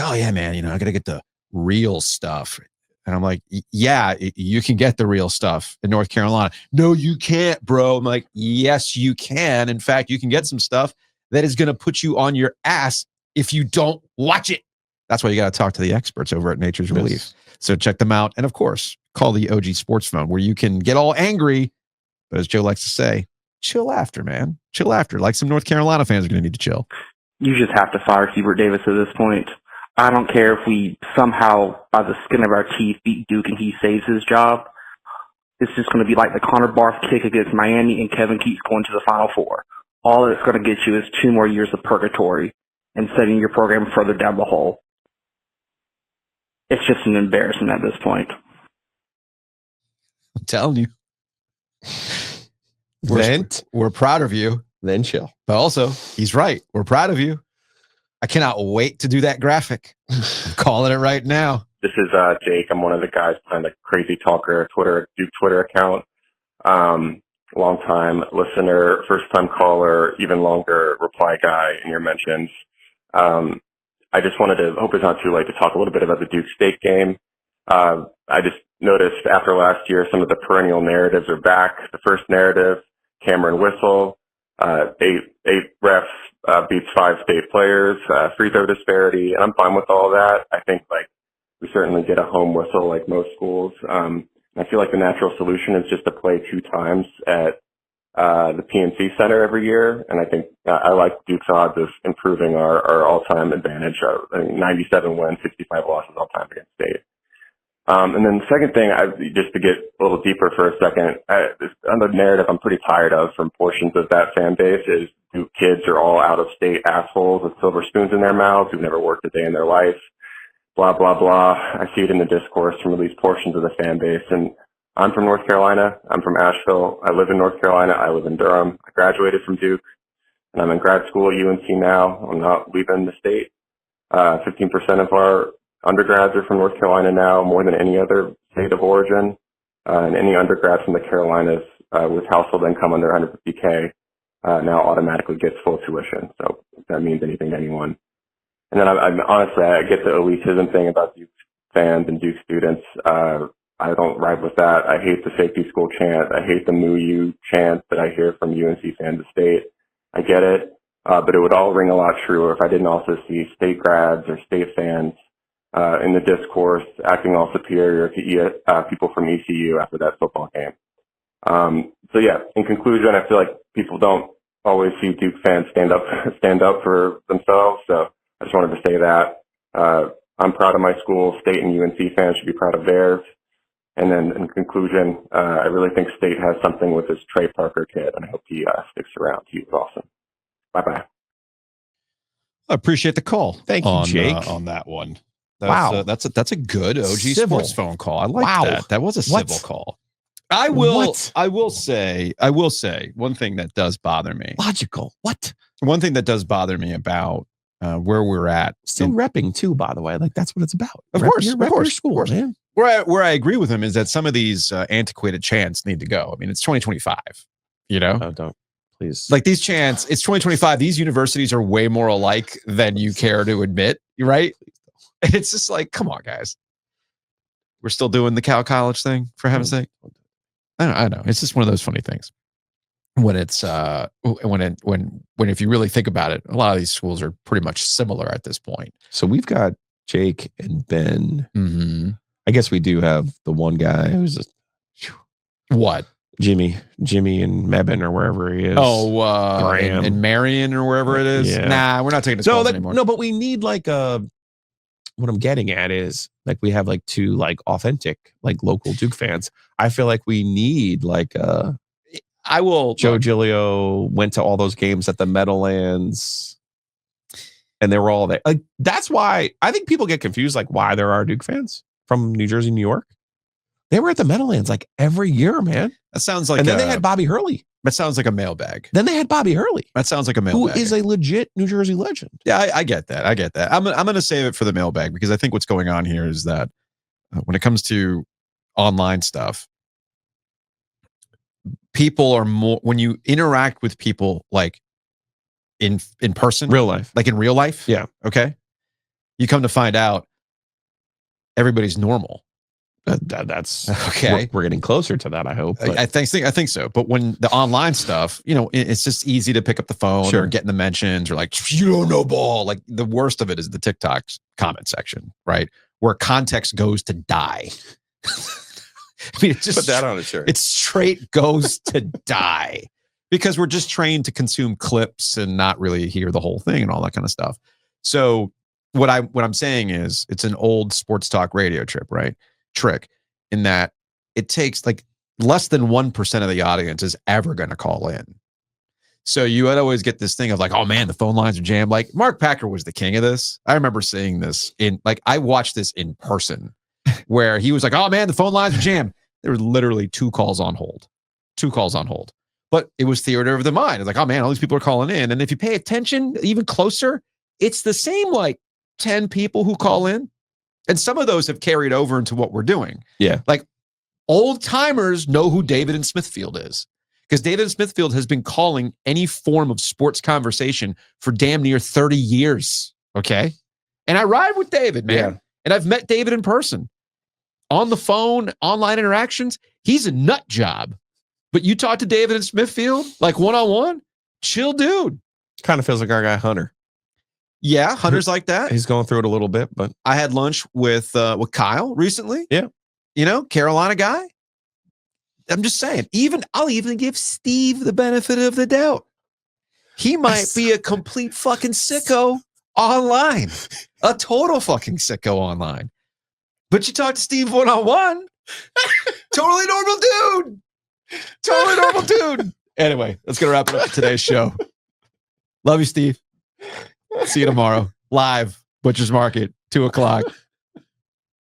oh yeah, man, I got to get the real stuff. And I'm like, yeah, you can get the real stuff in North Carolina. No, you can't, bro. I'm like, yes, you can. In fact, you can get some stuff that is going to put you on your ass if you don't watch it. That's why you got to talk to the experts over at Nature's Relief. So check them out. And of course, call the OG Sports Phone where you can get all angry. But as Joe likes to say, chill after, man. Chill after. Like some North Carolina fans are going to need to chill. you just have to fire Hubert Davis at this point. I don't care if we somehow, by the skin of our teeth, beat Duke and he saves his job. It's just going to be like the Connor Barth kick against Miami and Kevin Keats going to the Final Four. All it's going to get you is 2 more years of purgatory and setting your program further down the hole. It's just an embarrassment at this point. I'm telling you. Vent. We're proud of you. Then chill. But also, he's right. We're proud of you. I cannot wait to do that graphic. I'm calling it right now. This is Jake. I'm one of the guys behind the Crazy Talker Duke Twitter account. Long-time listener, first-time caller, even longer reply guy in your mentions. I just wanted to, hope it's not too late, to talk a little bit about the Duke State game. I just noticed after last year, some of the perennial narratives are back. The first narrative, Cameron Whistle, 8 refs beats 5 state players, free throw disparity, and I'm fine with all that. I think we certainly get a home whistle like most schools. I feel like the natural solution is just to play 2 times at the PNC Center every year, and I think I like Duke's odds of improving our all-time advantage. 97 wins, 65 losses all-time against State. And then the second thing, just to get a little deeper for a second, on the narrative I'm pretty tired of from portions of that fan base is Duke kids are all out-of-state assholes with silver spoons in their mouths who've never worked a day in their life, blah, blah, blah. I see it in the discourse from at least portions of the fan base. And I'm from North Carolina. I'm from Asheville. I live in North Carolina. I live in Durham. I graduated from Duke, and I'm in grad school at UNC now. I'm not leaving the state. 15% of our undergrads are from North Carolina now, more than any other state of origin. And any undergrad from the Carolinas with household income under 150K now automatically gets full tuition. So if that means anything to anyone. And then honestly, I get the elitism thing about Duke fans and Duke students. I don't ride with that. I hate the safety school chant. I hate the moo you chant that I hear from UNC fans of State. I get it, but it would all ring a lot truer if I didn't also see State grads or State fans in the discourse acting all superior to people from ECU after that football game. So yeah, in conclusion, I feel like people don't always see Duke fans stand up for themselves. So I just wanted to say that I'm proud of my school. State and UNC fans should be proud of theirs. And then in conclusion, I really think State has something with this Trey Parker kid, and I hope he sticks around. He was awesome. Bye-bye. I appreciate the call. Thank you, Jake. On that one. Wow. That's a good OG Civil. Sports phone call. I like that. That was a What? civil call. I will say one thing that does bother me. Logical. What? One thing that does bother me about where we're at. Still repping too, by the way. Like that's what it's about. Of course, Your school, man. Where I agree with him is that some of these antiquated chants need to go. I mean, it's 2025, you know? Oh, don't. Please. Like these chants, it's 2025. These universities are way more alike than you care to admit, right? And it's just like, come on, guys. We're still doing the Cal College thing, for heaven's sake. I know. It's just one of those funny things. When it's when if you really think about it, a lot of these schools are pretty much similar at this point. So we've got Jake and Ben. Mm-hmm. I guess we do have the one guy who's what? Jimmy and Mebane or wherever he is. Oh, and Marion or wherever it is. Yeah. Nah, we're not taking his calls anymore. No, but we need like what I'm getting at is like we have like 2 like authentic like local Duke fans. I feel like we need like Joe Giglio went to all those games at the Meadowlands and they were all there. Like that's why I think people get confused like why there are Duke fans from New Jersey, New York. They were at the Meadowlands like every year, man. That sounds like and then they had Bobby Hurley. That sounds like a mailbag. Then they had Bobby Hurley. That sounds like a mailbag. Who is a legit New Jersey legend. Yeah, I get that. I'm going to save it for the mailbag because I think what's going on here is that when it comes to online stuff, people are more, when you interact with people like in person, real life, like in real life. Yeah. Okay. You come to find out everybody's normal. That's okay. We're getting closer to that, I hope. I think so. But when the online stuff, you know, it's just easy to pick up the phone or get in the mentions or like, you don't know ball. Like the worst of it is the TikTok comment section, right? Where context goes to die. I mean, it's just put that on a shirt. It straight goes to die. because we're just trained to consume clips and not really hear the whole thing and all that kind of stuff. So what I'm saying is it's an old sports talk radio trick in that it takes like less than 1% of the audience is ever going to call in. So you would always get this thing of like, oh man, the phone lines are jammed. Like Mark Packer was the king of this. I remember seeing this I watched this in person where he was like, oh man, the phone lines are jammed. There were literally 2 calls on hold. But it was theater of the mind. It's like, oh man, all these people are calling in. And if you pay attention even closer, it's the same like 10 people who call in. And some of those have carried over into what we're doing. Yeah. Like old timers know who David and Smithfield is. Because David and Smithfield has been calling any form of sports conversation for damn near 30 years. Okay. And I ride with David, man. Yeah. And I've met David in person. On the phone, online interactions, he's a nut job. But you talk to David and Smithfield, like one-on-one, chill dude. Kind of feels like our guy Hunter. Yeah, Hunter's like that. He's going through it a little bit, but I had lunch with Kyle recently. Yeah. You know, Carolina guy. I'm just saying, I'll even give Steve the benefit of the doubt. He might be a complete fucking sicko online. A total fucking sicko online. But you talk to Steve one-on-one, totally normal dude. Totally normal dude. Anyway, that's going to wrap it up for today's show. Love you, Steve. See you tomorrow. Live, Butcher's Market, 2:00.